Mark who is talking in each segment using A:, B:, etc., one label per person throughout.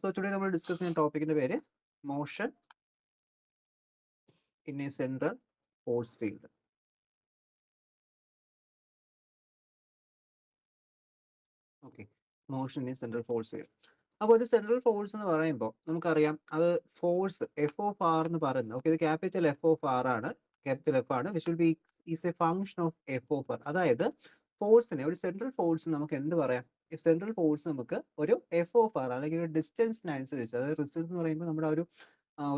A: So today we will discuss the topic in the way motion in a central force field. Okay, motion in a central force field. അപ്പോൾ ഒരു central force എന്ന് പറയുമ്പോൾ നമുക്കറിയാം അത് force F of R എന്ന് പറയുന്നത് okay ഇത് capital F of R ആണ് ക്യാപിറ്റൽ എഫ് ആണ് which will be is a function of F of R അതായത് ഫോഴ്സിനെ ഒരു സെൻട്രൽ ഫോഴ്സ് നമുക്ക് എന്ത് പറയാം സെൻട്രൽ ഫോഴ്സ് നമുക്ക് ഒരു എഫ് ഓഫ് ആർ അല്ലെങ്കിൽ ഒരു ഡിസ്റ്റൻസിനനുസരിച്ച് അതായത് റിസൾട്ട് എന്ന് പറയുമ്പോൾ നമ്മുടെ ഒരു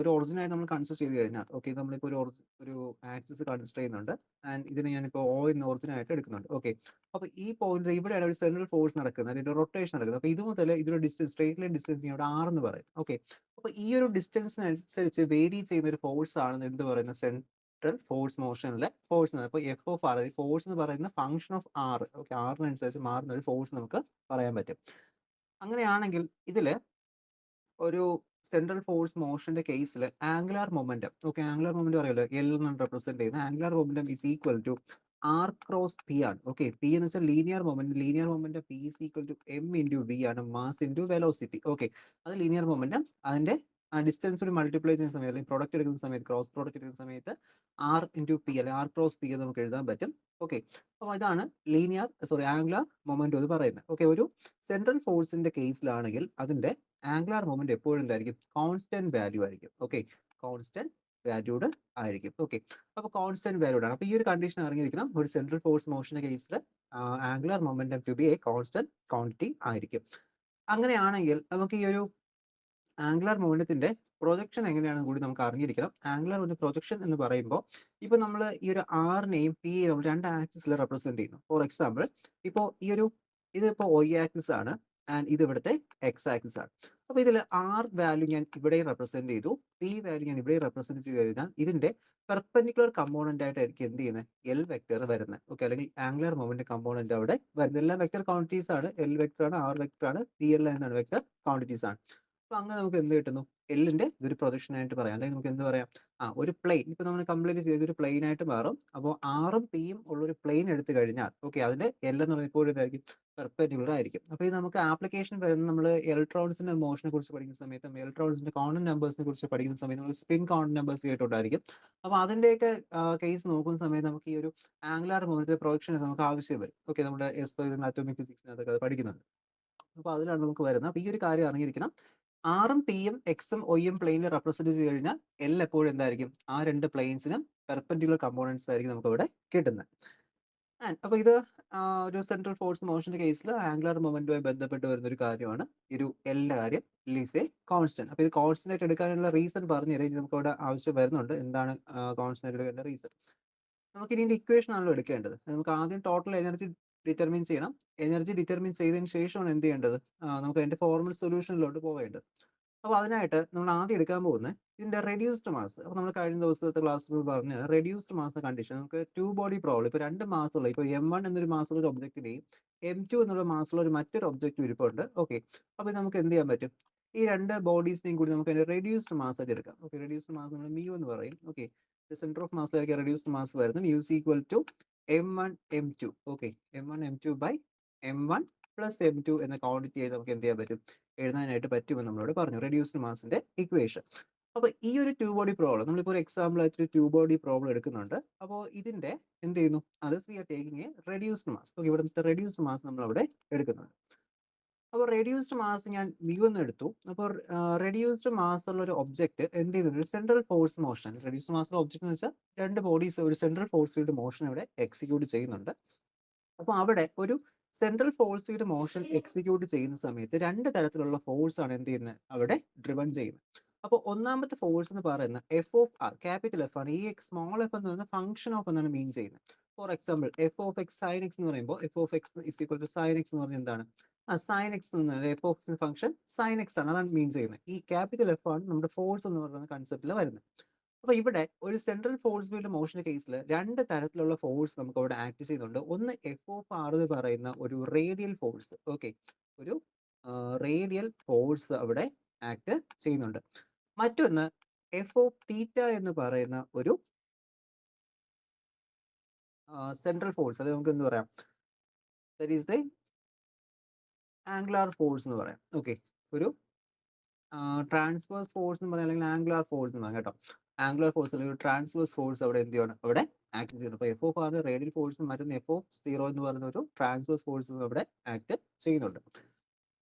A: ഒറിജിനായിട്ട് നമ്മൾ കൺസിഡർ ചെയ്ത് കഴിഞ്ഞാൽ ഓക്കെ നമ്മളിപ്പോൾ ഒരു ആക്സിസ് കൺസിഡർ ചെയ്യുന്നുണ്ട് ആൻഡ് ഇതിനെ ഞാനിപ്പോൾ ഓ എന്ന ഒറിജിനായിട്ട് എടുക്കുന്നുണ്ട് ഓക്കെ അപ്പൊ ഈ പോയിന്റ് ഇവിടെയാണ് ഒരു സെൻട്രൽ ഫോഴ്സ് നടക്കുന്നത് അതിന്റെ റൊട്ടേഷൻ നടക്കുന്നത് അപ്പൊ ഇത് മുതൽ ഇതിന്റെ ഡിസ്റ്റൻസ് സ്ട്രേറ്റ് ലൈൻ ഡിസ്റ്റൻസ് ഇവിടെ ആർ എന്ന് പറയും ഓക്കെ അപ്പൊ ഈ ഒരു ഡിസ്റ്റൻസിനനുസരിച്ച് വേരി ചെയ്യുന്ന ഒരു ഫോഴ്സ് ആണ് എന്ത് പറയുന്നത് സെൻട്രൽ ഫോഴ്സ് മോഷനിലെ ഫോഴ്സ് അപ്പൊ എഫ് ഓഫ് ആർ ഫോഴ്സ് എന്ന് പറയുന്ന ഫംഗ്ഷൻ ഓഫ് ആർ ഓക്കെ ആറിനനുസരിച്ച് മാറുന്ന ഒരു ഫോഴ്സ് നമുക്ക് പറയാൻ പറ്റും അങ്ങനെയാണെങ്കിൽ ഇതില് ഒരു സെൻട്രൽ ഫോഴ്സ് മോഷന്റെ കേസിൽ angular momentum okay angular momentum അറിയാലോ എൽ എന്നാണ് റെപ്രസെന്റ് ചെയ്യുന്നത് angular momentum is equal to R cross P ആണ് ഓക്കെ പി എന്ന് വെച്ചാൽ linear momentum P is equal to M into V ആണ് മാസ് ഇൻറ്റു വെലോസിറ്റി ഓക്കെ അത് ലീനിയർ മൊമെന്റം അതിന്റെ distance multiply ചെയ്യുന്ന സമയത്ത് അല്ലെങ്കിൽ പ്രൊഡക്റ്റ് എടുക്കുന്ന സമയത്ത് ക്രോസ് പ്രൊഡക്റ്റ് എടുക്കുന്ന സമയത്ത് ആർ ഇൻറ്റു പി അല്ലെങ്കിൽ ആർ ക്രോസ് പി എന്ന് നമുക്ക് എഴുതാൻ പറ്റും ഓക്കെ അപ്പോൾ ഇതാണ് ആംഗുലാർ മൊമെന്റം എന്ന് പറയുന്നത് ഓക്കെ ഒരു സെൻട്രൽ ഫോഴ്സിന്റെ കേസിലാണെങ്കിൽ അതിന്റെ ആംഗുലാർ മൊമെന്റ് എപ്പോഴും എന്തായിരിക്കും കോൺസ്റ്റന്റ് വാല്യൂ ആയിരിക്കും ഓക്കെ കോൺസ്റ്റന്റ് വാല്യൂഡ് ആയിരിക്കും ഓക്കെ അപ്പൊ കോൺസ്റ്റന്റ് വാല്യൂഡ് ആണ് അപ്പൊ ഈ ഒരു കണ്ടീഷൻ അറിഞ്ഞിരിക്കണം ഒരു സെൻട്രൽ ഫോഴ്സ് മോഷന്റെ കേസിൽ angular momentum to be a constant quantity ആയിരിക്കും അങ്ങനെയാണെങ്കിൽ നമുക്ക് ഈ ഒരു ആംഗുലാർ മൊമെന്റത്തിന്റെ പ്രൊജക്ഷൻ എങ്ങനെയാണെന്ന് കൂടി നമുക്ക് അറിഞ്ഞിരിക്കണം ആംഗുലാർ ഒരു പ്രൊജക്ഷൻ എന്ന് പറയുമ്പോൾ ഇപ്പൊ നമ്മൾ ഈ ഒരു ആറിനെയും പി നമ്മൾ രണ്ട് ആക്സിസിൽ റെപ്രസെന്റ് ചെയ്യുന്നു ഫോർ എക്സാമ്പിൾ ഇപ്പോൾ ഇതിപ്പോ ഒയ് ആക്സിസ് ആണ് ആൻഡ് ഇത് ഇവിടുത്തെ എക്സ് ആക്സിസ് ആണ് അപ്പൊ ഇതിൽ ആർ വാല്യൂ ഞാൻ ഇവിടെ റെപ്രസെന്റ് ചെയ്തു പി വാല്യൂ ഞാൻ ഇവിടെ റെപ്രസെന്റ് ചെയ്ത് കഴിഞ്ഞാൽ ഇതിന്റെ പെർപെൻഡിക്കുലർ കമ്പോണന്റ് ആയിട്ടായിരിക്കും എന്ത് ചെയ്യുന്നത് എൽ വെക്ടർ വരുന്നത് ഓക്കെ അല്ലെങ്കിൽ ആംഗുലാർ മൊമെന്റ് കമ്പോണന്റ് അവിടെ വരുന്നത് എല്ലാം വെക്ടർ ക്വാണ്ടിറ്റീസ് ആണ് എൽ വെക്ടർ ആണ് ആർ വെക്ടർ ആണ് പി എൽ എന്നാണ് വെക്ടർ ക്വാണ്ടിറ്റീസ് ആണ് അപ്പൊ അങ്ങനെ നമുക്ക് എന്ത് കിട്ടുന്നു എല്ലിന്റെ ഇതൊരു പ്രൊജക്ഷൻ ആയിട്ട് പറയാം അല്ലെങ്കിൽ നമുക്ക് എന്ത് പറയാം ഒരു പ്ലെയിൻ ഇപ്പൊ നമ്മൾ കംപ്ലീറ്റ് ചെയ്തൊരു പ്ലെയിൻ ആയിട്ട് മാറും അപ്പോൾ ആറും പിയും ഉള്ള ഒരു പ്ലെയിൻ എടുത്തു കഴിഞ്ഞാൽ ഓക്കെ അതിന്റെ എൽ എന്ന് പറയുമ്പോൾ എപ്പോഴും ഇതായിരിക്കും പെർപെൻഡിക്കുലർ ആയിരിക്കും അപ്പൊ ഇത് നമുക്ക് ആപ്ലിക്കേഷൻ വരുന്ന നമ്മൾ ഇലക്ട്രോൺസിന്റെ മോഷനെ കുറിച്ച് പഠിക്കുന്ന സമയത്ത് ഇലക്ട്രോൺസിന്റെ കോണ്ടന്റ് നമ്പേഴ്സിനെ കുറിച്ച് പഠിക്കുന്ന സമയത്ത് നമ്മൾ സ്പിൻ കോണ്ടന്റ് നമ്പേഴ്സ് കേട്ടുണ്ടായിരിക്കും അപ്പൊ അതിന്റെയൊക്കെ കേസ് നോക്കുന്ന സമയത്ത് നമുക്ക് ഈ ഒരു ആംഗുലാർ മൊമെന്റ് പ്രൊജക്ഷൻ നമുക്ക് ആവശ്യം വരും ഓക്കെ നമ്മുടെ അറ്റോമിക് ഫിസിക്സിനകത്തൊക്കെ അത് പഠിക്കുന്നുണ്ട് അപ്പൊ അതിലാണ് നമുക്ക് വരുന്നത് അപ്പൊ ഈ ഒരു കാര്യം അറിഞ്ഞിരിക്കണം ആറും പിയും എക്സും ഒയും പ്ലെയിനിൽ റെപ്രസെന്റ് ചെയ്ത് കഴിഞ്ഞാൽ എൽ എപ്പോഴും എന്തായിരിക്കും ആ രണ്ട് പ്ലെയിൻസിനും പെർപെൻഡിക്കുലർ കമ്പോണൻസ് ആയിരിക്കും നമുക്ക് ഇവിടെ കിട്ടുന്നത് അപ്പൊ ഇത് ഒരു സെൻട്രൽ ഫോഴ്സ് മോഷന്റെ കേസിൽ ആംഗുലാർ മൊമെന്റുമായി ബന്ധപ്പെട്ട് വരുന്ന ഒരു കാര്യമാണ് ഈ ഒരു എല്ലിന്റെ കാര്യം ലീസ് എ കോൺസ്റ്റന്റ് അപ്പൊ ഇത് കോൺസ്റ്റന്റ് ആയിട്ട് എടുക്കാനുള്ള റീസൺ പറഞ്ഞു തരാം നമുക്ക് ഇവിടെ ആവശ്യം വരുന്നുണ്ട് എന്താണ് കോൺസ്റ്റന്റ് ആയിട്ട് എടുക്കേണ്ട റീസൺ നമുക്ക് ഇനി ഇക്വേഷൻ ആണല്ലോ എടുക്കേണ്ടത് നമുക്ക് ആദ്യം ടോട്ടൽ എനർജി ഡിറ്റർമിൻ ചെയ്യണം എനർജി ഡിറ്റർമിൻ ചെയ്തതിന് ശേഷമാണ് എന്ത് ചെയ്യേണ്ടത് നമുക്ക് അതിന്റെ ഫോർമൽ സൊല്യൂഷനിലോട്ട് പോവേണ്ടത് അപ്പൊ അതിനായിട്ട് നമ്മൾ ആദ്യം എടുക്കാൻ പോകുന്നത് ഇതിന്റെ റെഡ്യൂസ്ഡ് മാസ് അപ്പൊ നമ്മൾ കഴിഞ്ഞ ദിവസത്തെ ക്ലാസ്സിൽ പറഞ്ഞ റെഡ്യൂസ്ഡ് മാസ് കണ്ടീഷൻ നമുക്ക് ടു ബോഡി പ്രോബ്ലം ഇപ്പൊ രണ്ട് മാസമുള്ള ഇപ്പൊ M1 എന്നൊരു മാസമുള്ള ഒരു ഒബ്ജക്റ്റിനെയും M2 എന്നുള്ള മാസമുള്ള ഒരു മറ്റൊരു ഒബ്ജക്റ്റ് ഇരിപ്പുണ്ട് ഓക്കെ അപ്പൊ നമുക്ക് എന്ത് ചെയ്യാൻ പറ്റും ഈ രണ്ട് ബോഡീസിനെയും കൂടി നമുക്ക് അതിന്റെ റെഡ്യൂസ്ഡ് മാസ് ആയിട്ട് എടുക്കാം ഓക്കെ റെഡ്യൂസ്ഡ് മാസ് നമ്മൾ മ്യൂ എന്ന് പറയും ഓക്കെ സെന്റർ ഓഫ് മാസിലേക്ക് റെഡ്യൂസ്ഡ് മാസ് വരുന്നത് mu is equal to M1 M2 okay M1 M2 by M1 plus M2 എന്ന ക്വാണ്ടിറ്റി ആയി നമുക്ക് എന്ത് ചെയ്യാൻ പറ്റും എഴുതാനായിട്ട് പറ്റുമെന്ന് നമ്മളോട് പറഞ്ഞു റെഡ്യൂസ്ഡ് മാസിന്റെ ഇക്വേഷൻ അപ്പൊ ഈ ഒരു ടു ബോഡി പ്രോബ്ലം നമ്മളിപ്പോൾ ഒരു എക്സാമ്പിൾ ആയിട്ട് ഒരു ടു ബോഡി പ്രോബ്ലം എടുക്കുന്നുണ്ട് അപ്പോൾ ഇതിന്റെ എന്ത് ചെയ്യുന്നു അത് we are taking a reduced mass okay ഇവിടുത്തെ റെഡ്യൂസ്ഡ് മാസ് നമ്മൾ അവിടെ എടുക്കുന്നുണ്ട് അപ്പോൾ റെഡ്യൂസ്ഡ് മാസ് ഞാൻ വ്യൂ എന്ന് എടുത്തു അപ്പോൾ റെഡ്യൂസ്ഡ് മാസ് ഉള്ള ഒരു ഒബ്ജക്റ്റ് എന്ത് ചെയ്യുന്നുണ്ട് ഒരു central force motion reduced mass ഉള്ള ഒബ്ജക്റ്റ് എന്ന് വെച്ചാൽ രണ്ട് ബോഡീസ് ഒരു സെൻട്രൽ ഫോഴ്സ് ഫീൽഡ് മോഷൻ ഇവിടെ എക്സിക്യൂട്ട് ചെയ്യുന്നുണ്ട് അപ്പൊ അവിടെ ഒരു central force field motion execute ചെയ്യുന്ന സമയത്ത് രണ്ട് തരത്തിലുള്ള ഫോഴ്സ് ആണ് എന്ത് ചെയ്യുന്നത് അവിടെ ഡ്രിവൺ ചെയ്യുന്നത് അപ്പോൾ ഒന്നാമത്തെ ഫോഴ്സ് എന്ന് പറയുന്നത് F of R capital F ആണ് ഈ സ്മോൾ എഫ് എന്ന് പറയുന്നത് ഫംഗ്ഷൻ ഓഫ് എന്നാണ് മീൻ ചെയ്യുന്നത് for example F of X sine X എന്ന് പറയുമ്പോൾ F of X is equal to sine X എന്ന് പറഞ്ഞാൽ എന്താണ് സൈൻ എക്സ് എന്ന് പറയുന്നത് F of X function sine X ആണ് അതാണ് മീൻ ചെയ്യുന്നത് ഈ ക്യാപിറ്റൽ എഫ് ആണ് നമ്മുടെ ഫോഴ്സ് എന്ന് പറയുന്ന കൺസെപ്റ്റിൽ വരുന്നത് അപ്പൊ ഇവിടെ ഒരു സെൻട്രൽ ഫോഴ്സ് ഫീൽഡ് മോഷൻ കേസിൽ രണ്ട് തരത്തിലുള്ള ഫോഴ്സ് നമുക്ക് അവിടെ ആക്ട് ചെയ്യുന്നുണ്ട് ഒന്ന് എഫ് ഓഫ് ആർ എന്ന് പറയുന്ന ഒരു റേഡിയൽ ഫോഴ്സ് ഓക്കെ ഒരു റേഡിയൽ ഫോഴ്സ് അവിടെ ആക്ട് ചെയ്യുന്നുണ്ട് മറ്റൊന്ന് എഫ് ഓഫ് തീറ്റ എന്ന് പറയുന്ന ഒരു സെൻട്രൽ ഫോഴ്സ് അത് നമുക്ക് എന്ത് പറയാം that is the angular force എന്ന് പറയാം ഓക്കെ ഒരു ട്രാൻസ്വേഴ്സ് ഫോഴ്സ് എന്ന് പറയാം, അല്ലെങ്കിൽ ആംഗുലാർ ഫോഴ്സ് എന്ന് പറയാം കേട്ടോ. ആംഗുലാർ ഫോഴ്സ് അല്ലെങ്കിൽ ട്രാൻസ്വേഴ്സ് ഫോഴ്സ് അവിടെ എന്ത് ചെയ്യണം, അവിടെ ആക്ട് ചെയ്യുന്നു. അപ്പോൾ എഫ് ഓഫ് ആർ റേഡിയൽ ഫോഴ്സും മറ്റൊന്ന് എഫ് ഓഫ് സീറോ എന്ന് പറയുന്ന ഒരു ട്രാൻസ്വേഴ്സ് ഫോഴ്സും അവിടെ ആക്ട് ചെയ്യുന്നുണ്ട്.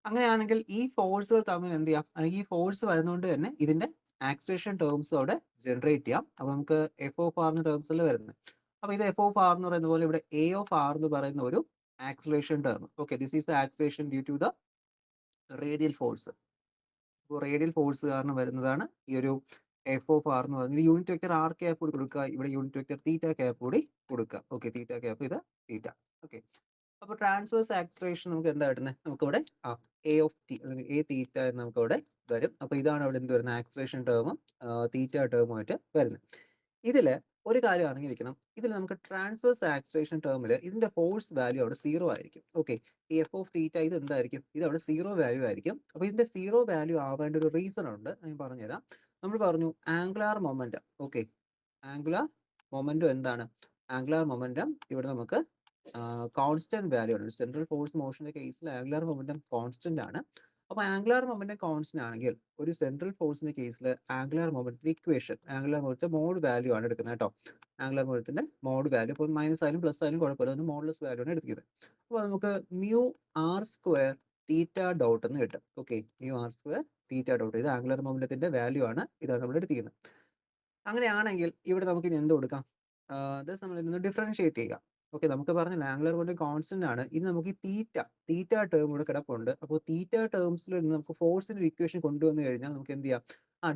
A: അങ്ങനെയാണെങ്കിൽ ഈ ഫോഴ്സുകൾ തമ്മിൽ എന്ത് ചെയ്യാം, അല്ലെങ്കിൽ ഈ ഫോഴ്സ് വരുന്നതുകൊണ്ട് തന്നെ ഇതിന്റെ ആക്സിലറേഷൻ ടേംസ് അവിടെ ജനറേറ്റ് ചെയ്യാം. അപ്പോൾ നമുക്ക് എഫ് ഓഫ് ആറിന്റെ ടേംസിൽ വരുന്നത്. അപ്പോൾ ഇത് എഫ് ഓഫ് ആർ എന്ന് പറയുന്ന പോലെ ഇവിടെ എ ഓഫ് ആർ എന്ന് പറയുന്ന ഒരു acceleration term. Okay, this is the acceleration due to the radial force. അപ്പോൾ റേഡിയൽ ഫോഴ്സ് കാരണം വരുന്നതാണ് ഈ ഒരു എഫ് ഓഫ് ആർ എന്ന് പറയുന്നത്. യൂണിറ്റ് വെക്ടർ ആർ ക്യാപ്പ് കൂടി കൊടുക്കുക, ഇവിടെ യൂണിറ്റ് വെക്ടർ തീറ്റ ക്യാപ്പ് കൂടി കൊടുക്കുക. ഓക്കെ, തീറ്റ ക്യാപ്പ് ഇത് തീറ്റ. ഓക്കെ, അപ്പോൾ ട്രാൻസ്വേഴ്സ് ആക്സിലറേഷൻ നമുക്ക് എന്താ കിട്ടുന്നത്, നമുക്കിവിടെ എ ഓഫ് ടി അല്ലെങ്കിൽ എ തീറ്റ എന്ന് നമുക്ക് അവിടെ വരും. അപ്പോൾ ഇതാണ് അവിടെ എന്ത് വരുന്നത്, ആക്സിലറേഷൻ ടേമും തീറ്റ ടേമുമായിട്ട് വരുന്നത്. ഇതിൽ ഒരു കാര്യം അറിഞ്ഞിരിക്കണം, ഇതിൽ നമുക്ക് ട്രാൻസ്വേഴ്സ് ആക്സിലറേഷൻ ടേമിൽ ഇതിന്റെ ഫോഴ്സ് വാല്യൂ അവിടെ സീറോ ആയിരിക്കും. ഓക്കെ, ഈ എഫ് ഓഫ് തീറ്റ ഇത് എന്തായിരിക്കും, ഇത് അവിടെ സീറോ വാല്യൂ ആയിരിക്കും. അപ്പോൾ ഇതിന്റെ സീറോ വാല്യൂ ആവേണ്ട ഒരു റീസൺ ഉണ്ട്, ഞാൻ പറഞ്ഞുതരാം. നമ്മൾ പറഞ്ഞു angular momentum. Okay, angular momentum എന്താണ്, ആംഗുലാർ മൊമെന്റം ഇവിടെ നമുക്ക് കോൺസ്റ്റന്റ് വാല്യൂ ആണ്. സെൻട്രൽ ഫോഴ്സ് മോഷന്റെ കേസിൽ ആംഗുലാർ മൊമെന്റം കോൺസ്റ്റന്റ് ആണ്. അപ്പോൾ ആംഗുലാർ മൊമെന്റം കോൺസ്റ്റന്റ് ആണെങ്കിൽ ഒരു സെൻട്രൽ ഫോഴ്സിന്റെ കേസിൽ ആംഗുലാർ മൊമെന്റത്തിന്റെ ഇക്വേഷൻ, ആംഗുലാർ മൊമെന്റത്തിന്റെ മോഡ് വാല്യൂ ആണ് എടുക്കുന്നത് കേട്ടോ. ആംഗുലാർ മൊമെന്റത്തിന്റെ മോഡ് വാല്യൂ ഇപ്പോൾ മൈനസ് ആയാലും പ്ലസ് ആയാലും കുഴപ്പമില്ല, ഒന്ന് മോഡ്ലെസ് വാല്യൂ ആണ് എടുക്കുന്നത്. അപ്പോൾ നമുക്ക് mu R square theta dot എന്ന് കിട്ടും. Okay, mu R square theta dot, ഇത് ആംഗുലാർ മൊമെന്റത്തിന്റെ വാല്യൂ ആണ്, ഇതാണ് നമ്മൾ എടുത്തിരിക്കുന്നത്. അങ്ങനെയാണെങ്കിൽ ഇവിടെ നമുക്ക് ഇനി എന്ത് കൊടുക്കാം, നമ്മൾ ഇന്ന് ഡിഫറൻഷിയേറ്റ് ചെയ്യുക. ഓക്കെ, നമുക്ക് പറഞ്ഞ ആംഗുലർ മൊമെന്റം കോൺസ്റ്റന്റ് ആണ്. ഇനി നമുക്ക് ഈ തീറ്റ ടേം ഇവിടെ കിടപ്പുണ്ട്. അപ്പോൾ തീറ്റ ടേംസിൽ നിന്ന് നമുക്ക് ഫോഴ്സിന്റെ ഇക്വേഷൻ കൊണ്ടുവന്നു കഴിഞ്ഞാൽ നമുക്ക് എന്ത് ചെയ്യാം,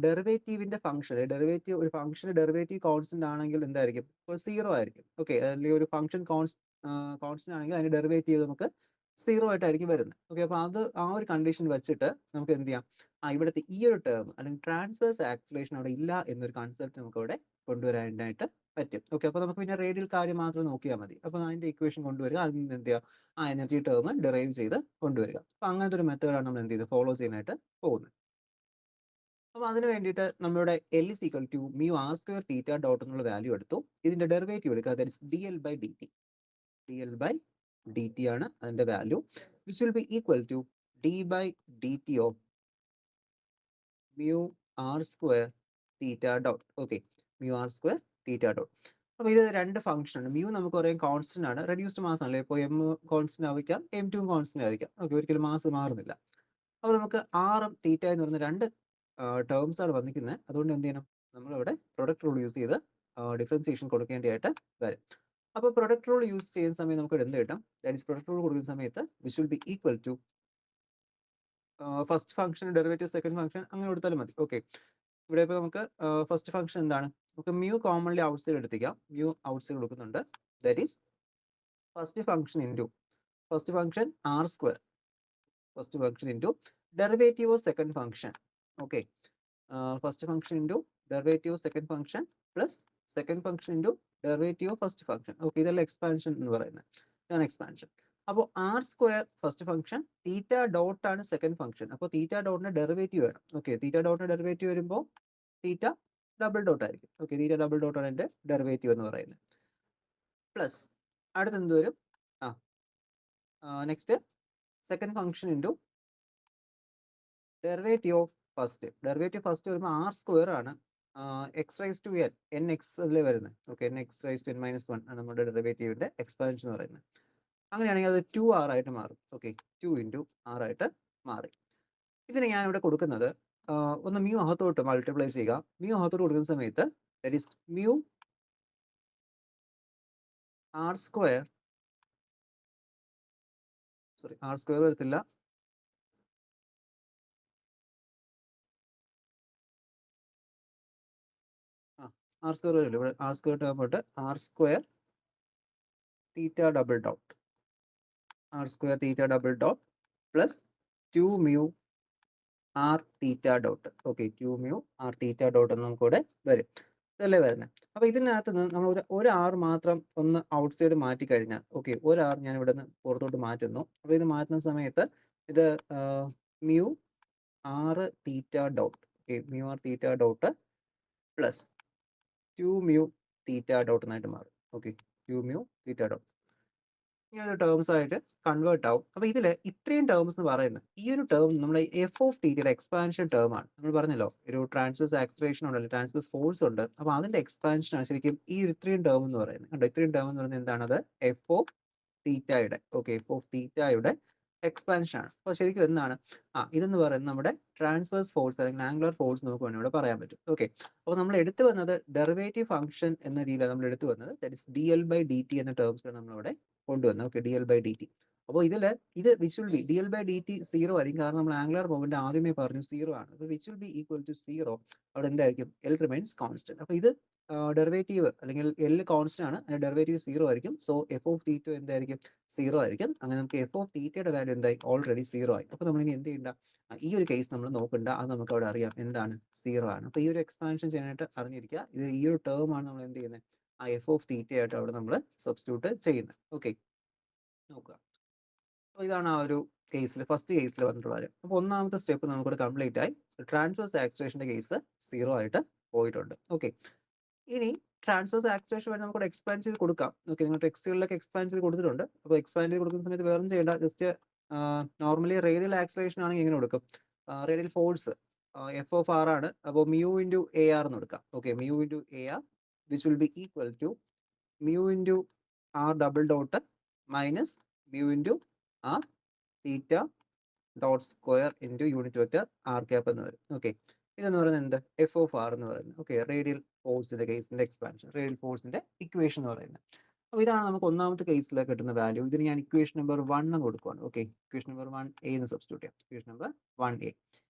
A: ഡെറിവേറ്റീവിന്റെ ഫംഗ്ഷൻ, ഡെറിവേറ്റീവ് ഒരു ഫംഗ്ഷന്റെ ഡെറിവേറ്റീവ് കോൺസ്റ്റന്റ് ആണെങ്കിൽ എന്തായിരിക്കും, സീറോ ആയിരിക്കും. ഓക്കെ, അല്ലെങ്കിൽ ഒരു ഫംഗ്ഷൻ കോൺസ്റ്റന്റ് ആണെങ്കിൽ അതിന്റെ ഡെറിവേറ്റീവ് നമുക്ക് സീറോ ആയിട്ടായിരിക്കും വരുന്നത്. ഓക്കെ, അപ്പോൾ അത് ആ ഒരു കണ്ടീഷൻ വെച്ചിട്ട് നമുക്ക് എന്ത് ചെയ്യാം, ഇവിടുത്തെ ഈ ഒരു ടേം അല്ലെങ്കിൽ ട്രാൻസ്വേഴ്സ് ആക്സിലറേഷൻ അവിടെ ഇല്ല എന്നൊരു കൺസെപ്റ്റ് നമുക്ക് അവിടെ കൊണ്ടുവരാനായിട്ട് പറ്റും. ഓക്കെ, അപ്പോൾ നമുക്ക് പിന്നെ റേഡിയൽ കാര്യം മാത്രം നോക്കിയാൽ മതി. അപ്പോൾ അതിന്റെ ഇക്വേഷൻ കൊണ്ടുവരിക, അതിൽ നിന്ന് എന്ത് ചെയ്യുക, എനർജി ടേം ഡിറൈവ് ചെയ്ത് കൊണ്ടുവരിക. അപ്പോൾ അങ്ങനത്തെ ഒരു മെത്തേഡാണ് നമ്മൾ എന്ത് ചെയ്ത് ഫോളോ ചെയ്യാനായിട്ട് പോകുന്നത്. അപ്പോൾ അതിന് വേണ്ടിയിട്ട് നമ്മളുടെ L is equal to mu R square theta dot എന്നുള്ള വാല്യൂ എടുത്തു. ഇതിന്റെ ഡെറിവേറ്റീവ് എടുക്കുക, that is D L by D T. D L by D T ആണ് അതിന്റെ value, which will be equal to D by D T of mu R square theta dot. Okay, mu R square theta dot. അപ്പോൾ ഇത് രണ്ട് function ആണ്. Mu നമുക്ക് പറയാം constant ആണ്, reduced mass ആണല്ലേ. ഇപ്പോൾ എം കോൺസ്റ്റന്റ് ആയിരിക്കാം, എം ടു കോൺസ്റ്റന്റ് ആയിരിക്കാം. ഓക്കെ, ഒരിക്കലും മാസ് മാറുന്നില്ല. അപ്പോൾ നമുക്ക് ആറും തീറ്റ എന്ന് പറയുന്ന രണ്ട് ടേംസ് ആണ് വന്നിരിക്കുന്നത്. അതുകൊണ്ട് എന്ത് ചെയ്യണം, നമ്മളിവിടെ പ്രൊഡക്റ്റ് റൂൾ യൂസ് ചെയ്ത് ഡിഫറൻസിയേഷൻ കൊടുക്കേണ്ടതായിട്ട് വരും. അപ്പോൾ പ്രൊഡക്റ്റ് റൂൾ യൂസ് ചെയ്യുന്ന സമയത്ത് നമുക്ക് എന്ത് കിട്ടും, ദാറ്റ് ഇസ് പ്രൊഡക്റ്റ് റൂൾ കൊടുക്കുന്ന സമയത്ത് which will be equal to first function derivative second function അങ്ങനെ കൊടുത്താലും മതി. ഓക്കെ, ഇവിടെ ഇപ്പോൾ നമുക്ക് ഫസ്റ്റ് ഫംഗ്ഷൻ എന്താണ്, നമുക്ക് മ്യൂ കോമൺലി ഔട്ട് സൈഡ് എടുത്തിക്കാം. മ്യൂ ഔട്ട് സൈഡ് കൊടുക്കുന്നുണ്ട്, that is first function into first function R square, first function into derivative of second function. Okay, first function into derivative of second function plus second function into derivative of first function. Okay, ഇതെല്ലാം expansion എന്ന് പറയുന്നത്, ഇതാണ് expansion. അപ്പോൾ R square first function, theta dot ആണ് second function. അപ്പോൾ theta ഡോട്ടിന്റെ derivative വേണം. Okay, theta ഡോട്ടിന്റെ ഡെറിവേറ്റീവ് വരുമ്പോൾ തീറ്റ ഡബിൾ ഡോട്ട് ആയിരിക്കും. ഓക്കെ, തീറ്റ ഡബിൾ ഡോട്ട് ആണ് എൻ്റെ ഡെറിവേറ്റീവ് എന്ന് പറയുന്നത്. പ്ലസ് അടുത്ത് എന്ത് വരും, next second function into derivative of first. Derivative first വരുമ്പോൾ ആർ സ്ക്വയർ ആണ്, X raise to N, N X അതിൽ വരുന്നത്. Okay, N X raise to N minus one ആണ് നമ്മുടെ ഡെറിവേറ്റീവിന്റെ എക്സ്പാൻഷൻ എന്ന് പറയുന്നത്. അങ്ങനെയാണെങ്കിൽ അത് 2r ആയിട്ട് മാറും. ഓക്കെ, 2 ഇൻറ്റു ആർ ആയിട്ട് മാറി. ഇതിന് ഞാൻ ഇവിടെ കൊടുക്കുന്നത് ഒന്ന് മ്യൂ അകത്തോട്ട് മൾട്ടിപ്ലൈ ചെയ്യുക. മ്യൂ അകത്തോട്ട് കൊടുക്കുന്ന സമയത്ത് that is mu R square, sorry R square വരത്തില്ല, ആർ സ്ക്വയർ വരില്ല ഇവിടെ. ആർ സ്ക്വയർ ആകുമ്പോട്ട് R square theta double dot, R square theta double dot plus 2 mu R theta dot. Okay, 2 mu R theta dot എന്നും കൂടെ വരും. ഇതല്ലേ വരുന്നത്. അപ്പോൾ ഇതിനകത്ത് നിന്ന് നമ്മൾ ഒരു ആർ മാത്രം ഒന്ന് ഔട്ട് സൈഡ് മാറ്റി കഴിഞ്ഞാൽ, ഓക്കെ, ഒരു ആർ ഞാൻ ഇവിടെ നിന്ന് പുറത്തോട്ട് മാറ്റുന്നു. അപ്പോൾ ഇത് മാറ്റുന്ന സമയത്ത് ഇത് mu R theta dot, okay, mu R theta dot plus 2 mu theta dot എന്നായിട്ട് മാറും. Okay, 2 mu theta dot. ഇങ്ങനൊരു ടേംസ് ആയിട്ട് കൺവേർട്ട് ആവും. അപ്പോൾ ഇതിൽ ഇത്രയും ടേംസ് എന്ന് പറയുന്നത് ഈ ഒരു ടേം നമ്മുടെ എഫ് ഓഫ് തീറ്റയുടെ എക്സ്പാൻഷൻ ടേം ആണ്. നമ്മൾ പറഞ്ഞല്ലോ ഒരു ട്രാൻസ്വേഴ്സ് ആക്സിലറേഷൻ ഉണ്ടല്ലോ, ട്രാൻസ്വേഴ്സ് ഫോഴ്സ് ഉണ്ട്. അപ്പോൾ അതിന്റെ എക്സ്പാൻഷൻ ആണ് ശരിക്കും ഈ ഒരു ഇത്രയും ടേം എന്ന് പറയുന്നത്. കണ്ടോ, ഇത്രയും ടേം എന്ന് പറയുന്നത് എന്താണത്? എഫ് ഓഫ് തീറ്റയുടെ എഫ് ഓഫ് തീറ്റയുടെ എക്സ്പാൻഷൻ ആണ്. അപ്പോൾ ശരിക്കും എന്താണ് ഇതെന്ന് പറയുന്നത് നമ്മുടെ ട്രാൻസ്വേഴ്സ് ഫോഴ്സ് അല്ലെങ്കിൽ ആംഗുലർ ഫോഴ്സ് നമുക്ക് വേണമെങ്കിൽ ഇവിടെ പറയാൻ പറ്റും. ഓക്കെ, അപ്പോൾ നമ്മൾ എടുത്തു വന്നത് ഡെറിവേറ്റീവ് ഫംഗ്ഷൻ എന്ന രീതിയിലാണ് നമ്മൾ എടുത്തു വന്നത്. That is D L by D T എന്ന ടേംസിലാണ് നമ്മളിവിടെ കൊണ്ടുവന്നത്. Okay, D L by D T. അപ്പോൾ ഇത് which will be D L by D T zero ആയിരിക്കും, കാരണം നമ്മൾ ആംഗുലർ മൊമെന്റ് ആദ്യമേ പറഞ്ഞു സീറോ ആണ്. അപ്പോൾ which will be equal to zero. അവിടെ എന്തായിരിക്കും? L remains constant. അപ്പോൾ ഇത് ഡെറിവേറ്റീവ് അല്ലെങ്കിൽ എൽ കോൺസ്റ്റന്റ് ആണ്, അതിന്റെ ഡെറിവേറ്റീവ് സീറോ ആയിരിക്കും. സോ എഫ് ഓഫ് തീറ്റ എന്തായിരിക്കും? സീറോ ആയിരിക്കും. അങ്ങനെ നമുക്ക് എഫ് ഓഫ് തീറ്റയുടെ വാല്യൂ എന്തായി? ഓൾറെഡി സീറോ ആയി. അപ്പോൾ നമ്മൾ ഇനി എന്ത് ചെയ്യണ്ട? ഈ ഒരു കേസ് നമ്മൾ നോക്കണ്ട, അത് നമുക്ക് അവിടെ അറിയാം എന്താണ്? സീറോ ആണ്. അപ്പോൾ ഈ ഒരു എക്സ്പാൻഷൻ ചെയ്യാനായിട്ട് അറിഞ്ഞിരിക്കുക. ഇത് ഈ ഒരു ടേം ആണ് നമ്മൾ എന്ത് ചെയ്യുന്നത്? എഫ് ഓഫ് തീറ്റ ആയിട്ട് അവിടെ നമ്മൾ സബ്സ്റ്റിറ്റ്യൂട്ട് ചെയ്യുന്നത്. ഓക്കെ, നോക്കുക. അപ്പോൾ ഇതാണ് ആ ഒരു കേസിൽ, ഫസ്റ്റ് കേസിൽ വന്നിട്ടുള്ള കാര്യം. അപ്പോൾ ഒന്നാമത്തെ സ്റ്റെപ്പ് നമുക്കിവിടെ കംപ്ലീറ്റ് ആയി. ട്രാൻസ്വേഴ്സ് ആക്സിലറേഷന്റെ കേസ് സീറോ ആയിട്ട് പോയിട്ടുണ്ട്. ഓക്കെ, ഇനി ട്രാൻസ്വേഴ്സ് ആക്സിലറേഷൻ വരെ നമുക്ക് എക്സ്പാൻഡ് ചെയ്ത് കൊടുക്കാം. ഓക്കെ, നിങ്ങൾ ടെക്സ്റ്റുകളിലൊക്കെ എക്സ്പാൻഡ് ചെയ്ത് കൊടുത്തിട്ടുണ്ട്. അപ്പോൾ എക്സ്പാൻഡ് ചെയ്ത് കൊടുക്കുന്ന സമയത്ത് വേറെ ചെയ്യേണ്ട, ജസ്റ്റ് നോർമലി റേഡിയൽ ആക്സിലറേഷൻ ആണെങ്കിൽ എങ്ങനെ കൊടുക്കും? Radial force F of R ആണ്. അപ്പോൾ മ്യൂ ഇൻറ്റു എ ആർ എന്ന് കൊടുക്കാം. Okay, mu into A R which will be equal to mu into R double dot minus mu into R theta dot square into unit vector R cap എന്ന് വരും. Okay, ഇതെന്ന് പറയുന്നത് എന്ത്? F of R എന്ന് പറയുന്നത്. Okay, radial ഫോഴ്സിന്റെ കേസിന്റെ expansion, radial ഫോഴ്സിന്റെ ഇക്വേഷൻ എന്ന് പറയുന്നത്. അപ്പോൾ ഇതാണ് നമുക്ക് ഒന്നാമത്തെ കേസിൽ കിട്ടുന്ന വാല്യൂ. ഇതിന് ഞാൻ ഇക്വേഷൻ നമ്പർ 1 എന്ന് കൊടുക്കുകയാണ്. ഓക്കെ, ഇക്വേഷൻ നമ്പർ 1 എന്ന് സബ്സ്റ്റിറ്റ്യൂട്ട് ചെയ്യാം. ഇക്വേഷൻ നമ്പർ 1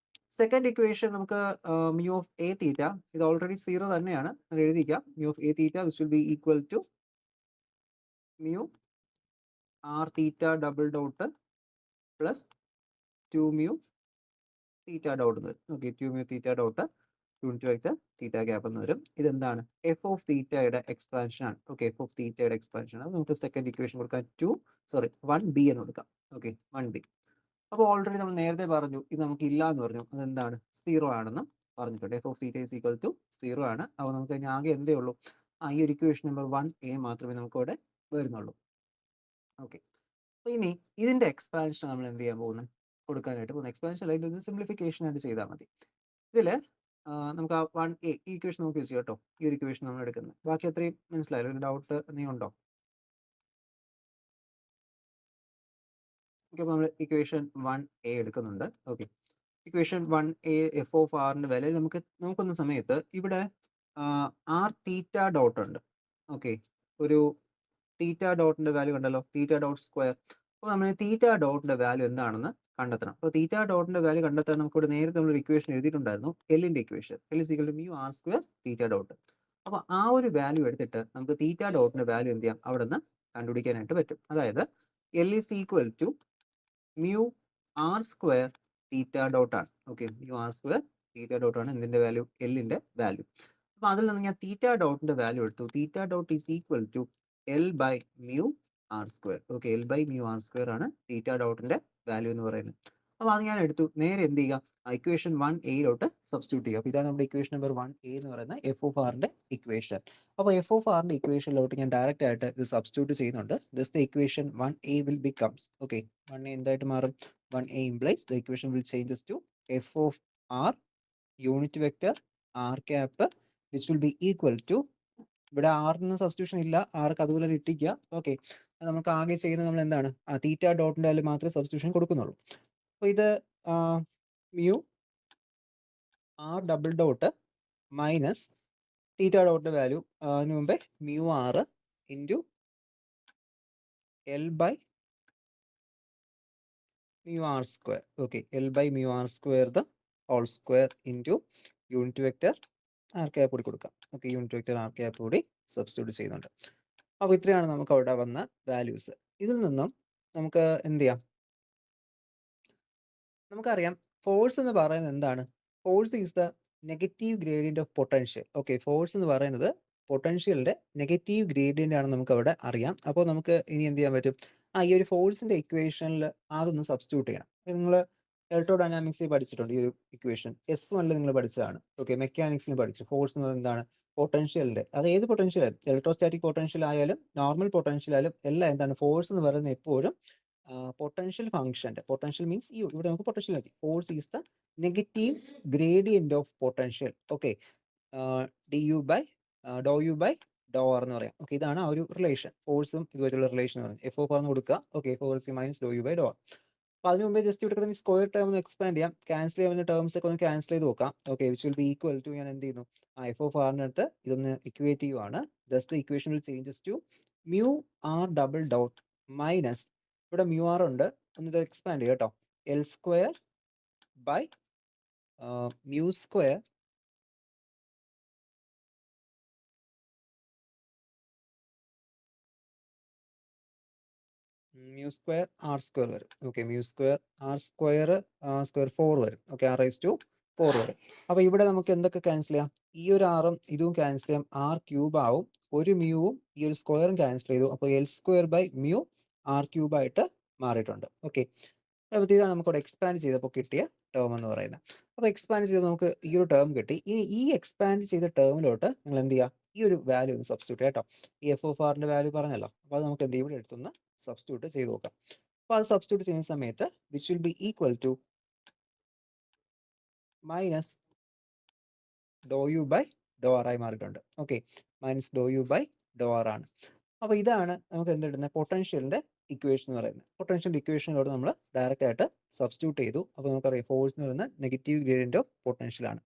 A: സെക്കൻഡ് ഇക്വേഷൻ നമുക്ക് മ്യൂ ഓഫ് എ തീറ്റ, ഇത് ഓൾറെഡി സീറോ തന്നെയാണ്, അത് എഴുതിക്കാം. Mu of A theta which will be equal to mu R theta double dot plus 2 mu theta dot എന്ന് വരും. Okay, 2 mu theta dot unit vector theta cap എന്ന് വരും. ഇതെന്താണ്? F of തീറ്റയുടെ എക്സ്പാൻഷൻ ആണ്. ഓക്കെ, എഫ് ഓഫ് തീറ്റയുടെ expansion ആണ്. നമുക്ക് സെക്കൻഡ് ഇക്വേഷൻ കൊടുക്കാം 1b എന്ന് കൊടുക്കാം. Okay, 1b. അപ്പോൾ ഓൾറെഡി നമ്മൾ നേരത്തെ പറഞ്ഞു ഇത് നമുക്ക് ഇല്ല എന്ന് പറഞ്ഞു. അതെന്താണ്? സീറോ ആണെന്ന് പറഞ്ഞിട്ടുണ്ട്. F of theta is equal to zero ആണ്. അപ്പോൾ നമുക്ക് ഇനി ആകെ എന്തേ ഉള്ളൂ? ഈ ഒരു ഇക്വേഷൻ നമ്പർ 1a മാത്രമേ നമുക്ക് ഇവിടെ വരുന്നുള്ളൂ. ഓക്കെ, അപ്പോൾ ഇനി ഇതിന്റെ എക്സ്പാൻഷൻ നമ്മൾ എന്ത് ചെയ്യാൻ പോകുന്നത്? കൊടുക്കാനായിട്ട് പോകുന്നത് എക്സ്പാൻഷൻ അല്ലെങ്കിൽ ഒരു സിംപ്ലിഫിക്കേഷൻ ആയിട്ട് ചെയ്താൽ മതി. ഇതിൽ നമുക്ക് ആ 1a ഈ ഇക്വേഷൻ നോക്കി വെച്ചു കേട്ടോ. ഈ ഒരു ഇക്വേഷൻ നമ്മൾ എടുക്കുന്നത്. ബാക്കി അത്രയും മനസ്സിലായല്ലോ? ഒരു ഡൗട്ട് എന്തെങ്കിലും ഉണ്ടോ? ഓക്കെ, അപ്പോൾ നമ്മൾ ഇക്വേഷൻ 1a എടുക്കുന്നുണ്ട്. Okay, equation 1a F of ആറിന്റെ വില നമുക്ക് നോക്കുന്ന സമയത്ത് ഇവിടെ ആർ തീറ്റ ഡോട്ട് ഉണ്ട്. ഓക്കെ, ഒരു തീറ്റ ഡോട്ടിന്റെ വാല്യൂ കണ്ടല്ലോ, തീറ്റ ഡോട്ട് സ്ക്വയർ. അപ്പോൾ നമ്മൾ തീറ്റ ഡോട്ടിന്റെ വാല്യൂ എന്താണെന്ന് കണ്ടെത്തണം. അപ്പോൾ തീറ്റ ഡോട്ടിന്റെ വാല്യൂ കണ്ടെത്താൻ നമുക്ക് ഇവിടെ നേരത്തെ നമ്മളൊരു ഇക്വേഷൻ എഴുതിയിട്ടുണ്ടായിരുന്നു, എല്ലിന്റെ equation. L is equal to mu R square theta dot. അപ്പോൾ ആ ഒരു വാല്യൂ എടുത്തിട്ട് നമുക്ക് തീറ്റ ഡോട്ടിന്റെ വാല്യൂ എന്ത് ചെയ്യാം? അവിടെ നിന്ന് കണ്ടുപിടിക്കാനായിട്ട് പറ്റും. അതായത് L is equal to mu R square theta dot ആണ്. Okay, mu R square theta dot ആണ് എന്തിന്റെ വാല്യൂ? എല്ലിന്റെ വാല്യൂ. അപ്പോൾ അതിൽ നിന്ന് ഞാൻ തീറ്റ ഡോട്ടിന്റെ വാല്യൂ എടുത്തു. Theta dot is equal to L by mu R square. Okay, L by mu R square ആണ് തീറ്റ ഡോട്ടിന്റെ വാല്യൂ എന്ന് പറയുന്നത്. അപ്പോൾ അത് ഞാൻ എടുത്തു. നേരെ എന്ത് ചെയ്യുക? ഇക്വേഷൻ 1a സബ്സ്റ്റിറ്റ്യൂട്ട് ചെയ്യുക. അപ്പോൾ ഇതാണ് നമ്മുടെ ഇക്വേഷൻ നമ്പർ 1a എന്ന് പറയുന്ന എഫ് ഓഫ് ആറിന്റെ ഇക്വേഷൻ. അപ്പോൾ എഫ് ഓഫ് ആറിന്റെ ഇക്വേഷനിലോട്ട് ഞാൻ ഡയറക്റ്റ് ആയിട്ട് ഇത് സബ്സ്റ്റിറ്റ്യൂട്ട് ചെയ്യുന്നുണ്ട്. This the equation 1a will becomes. Okay, 1a എന്തായിട്ട് മാറും? 1a implies the equation will changes to f of r unit vector R cap which will be equal to, ഇവിടെ ആറിന് substitution ഇല്ല, ആർക്ക് അതുപോലെ തന്നെ ഇട്ടിക്കുക. ഓക്കെ, നമുക്ക് ആകെ ചെയ്യുന്നത് നമ്മൾ എന്താണ്? തീറ്റ ഡോട്ടിന്റെ വാല്യൂ മാത്രമേ സബ്സ്റ്റിറ്റ്യൂഷൻ കൊടുക്കുന്നുള്ളൂ. അപ്പോൾ ഇത് mu R double dot minus theta ഡോട്ടിന്റെ വാല്യൂ അതിന് മുമ്പേ mu R into L by mu R square. Okay, L by mu R square the whole square into unit vector R cap കൂടി കൊടുക്കാം. Okay, unit vector R cap കൂടി substitute ചെയ്യുന്നുണ്ട്. അപ്പോൾ ഇത്രയാണ് നമുക്ക് അവിടെ വന്ന വാല്യൂസ്. ഇതിൽ നിന്നും നമുക്ക് എന്ത് ചെയ്യാം? നമുക്കറിയാം ഫോഴ്സ് എന്ന് പറയുന്നത് എന്താണ്? Force is the negative gradient of potential. Okay, force എന്ന് പറയുന്നത് പൊട്ടൻഷ്യലിന്റെ നെഗറ്റീവ് ഗ്രേഡിയന്റ് ആണെന്ന് നമുക്ക് അവിടെ അറിയാം. അപ്പോൾ നമുക്ക് ഇനി എന്ത് ചെയ്യാൻ പറ്റും? ഈ ഒരു ഫോഴ്സിന്റെ ഇക്വേഷനിൽ അതൊന്ന് സബ്സ്റ്റിറ്റ്യൂട്ട് ചെയ്യണം. നിങ്ങൾ ഇലക്ട്രോഡൈനാമിക്സിൽ പഠിച്ചിട്ടുണ്ട് ഈ ഒരു ഇക്വേഷൻ. S1 നിങ്ങൾ പഠിച്ചതാണ്. ഓക്കെ, മെക്കാനിക്സിൽ പഠിച്ചു. ഫോഴ്സ് എന്ന് പറയുന്നത് എന്താണ്? പൊട്ടൻഷ്യലിന്റെ, അത് ഏത് പൊട്ടൻഷ്യൽ ആയാലും, ഇലക്ട്രോസ്റ്റാറ്റിക് പൊട്ടൻഷ്യൽ ആയാലും നോർമൽ പൊട്ടൻഷ്യൽ ആയാലും എല്ലാം എന്താണ്, ഫോഴ്സ് എന്ന് പറയുന്നത് എപ്പോഴും പൊട്ടൻഷ്യൽ ഫംഗ്ഷന്റെ, പൊട്ടൻഷ്യൽ മീൻസ് ഇവിടെ നമുക്ക് പൊട്ടൻഷ്യൽ എത്തി, force is the negative gradient of potential. Okay, D U by doh U by Dr R എന്ന് പറയാം. ഓക്കെ, ഇതാണ് ആ ഒരു റിലേഷൻ, ഫോഴ്സും ഇതുമായിട്ടുള്ള റിലേഷൻ പറയുന്നത്. എഫ് ഓഫ് ആർ എന്ന് കൊടുക്കുക. Okay, force minus Dr U by Dr R. അപ്പൊ അതിന് മുമ്പേ ജസ്റ്റ് ഇവിടെ കിടന്ന് സ്ക്വയർ ടേം ഒന്ന് എക്സ്പാൻഡ് ചെയ്യാം, ക്യാൻസൽ ചെയ്യാവുന്ന ടേംസ് ഒക്കെ ഒന്ന് ക്യാൻസൽ ചെയ്ത് നോക്കാം. Okay, which will be equal to, ഞാൻ എന്ത് ചെയ്യുന്നു, എഫ് ഓഫ് ആറിനടുത്ത് ഇതൊന്ന് ഇക്വേറ്റ് ചെയ്യുവാണ്. Just equation will changes to mu R double dot minus, ഇവിടെ മ്യൂ ആർ ഉണ്ട്, ഒന്ന് ഇത് എക്സ്പാൻഡ് ചെയ്യാം കേട്ടോ, L square by mu square mu square R square വരും. Okay, mu square R square square 4 വരും. ഓക്കെ, ആർ റൈസ് ടു 4 വരും. അപ്പൊ ഇവിടെ നമുക്ക് എന്തൊക്കെ ക്യാൻസൽ ചെയ്യാം, ഈ ഒരു ആറും ഇതും ക്യാൻസൽ ചെയ്യാം, ആർ ക്യൂബ് ആവും, ഒരു മ്യൂവും ഈ ഒരു സ്ക്വയറും ക്യാൻസൽ ചെയ്തു, അപ്പോൾ L square by mu R cube ആയിട്ട് മാറിയിട്ടുണ്ട്. ഓക്കെ, അപ്പോൾ ഇതാണ് നമുക്കിവിടെ എക്സ്പാൻഡ് ചെയ്തപ്പോൾ കിട്ടിയ ടേം എന്ന് പറയുന്നത്. അപ്പോൾ എക്സ്പാൻഡ് ചെയ്ത് നമുക്ക് ഈ ഒരു ടേം കിട്ടി. ഇനി ഈ എക്സ്പാൻഡ് ചെയ്ത ടേമിലോട്ട് നിങ്ങൾ എന്ത് ചെയ്യുക, ഈ ഒരു വാല്യൂ ഒന്ന് സബ്സ്റ്റിറ്റ്യൂട്ട് കേട്ടോ, ഈ എഫ് ഓഫ് ആറിന്റെ വാല്യൂ പറഞ്ഞല്ലോ, അപ്പോൾ അത് നമുക്ക് എന്ത് ഇവിടെ എടുത്തൊന്ന് സബ്സ്റ്റിറ്റ്യൂട്ട് ചെയ്ത് നോക്കാം. അപ്പോൾ അത് സബ്സ്റ്റിറ്റ്യൂട്ട് ചെയ്യുന്ന സമയത്ത് which will be equal to minus Dr U by Dr R ആയി മാറിയിട്ടുണ്ട്. Okay, minus Dr U by Dr R ആണ്. അപ്പോൾ ഇതാണ് നമുക്ക് എന്തിടുന്നത്, പൊട്ടൻഷ്യലിന്റെ ഇക്വേഷൻ എന്ന് പറയുന്നത്. പൊട്ടൻഷ്യൽ ഇക്വേഷനിലോട്ട് നമ്മൾ ഡയറക്റ്റ് ആയിട്ട് സബ്സ്റ്റിറ്റ്യൂട്ട് ചെയ്തു. അപ്പോൾ നമുക്കറിയാം ഫോഴ്സ് എന്ന് പറയുന്നത് നെഗറ്റീവ് ഗ്രേഡിയന്റ് ഓഫ് പൊട്ടൻഷ്യൽ ആണ്.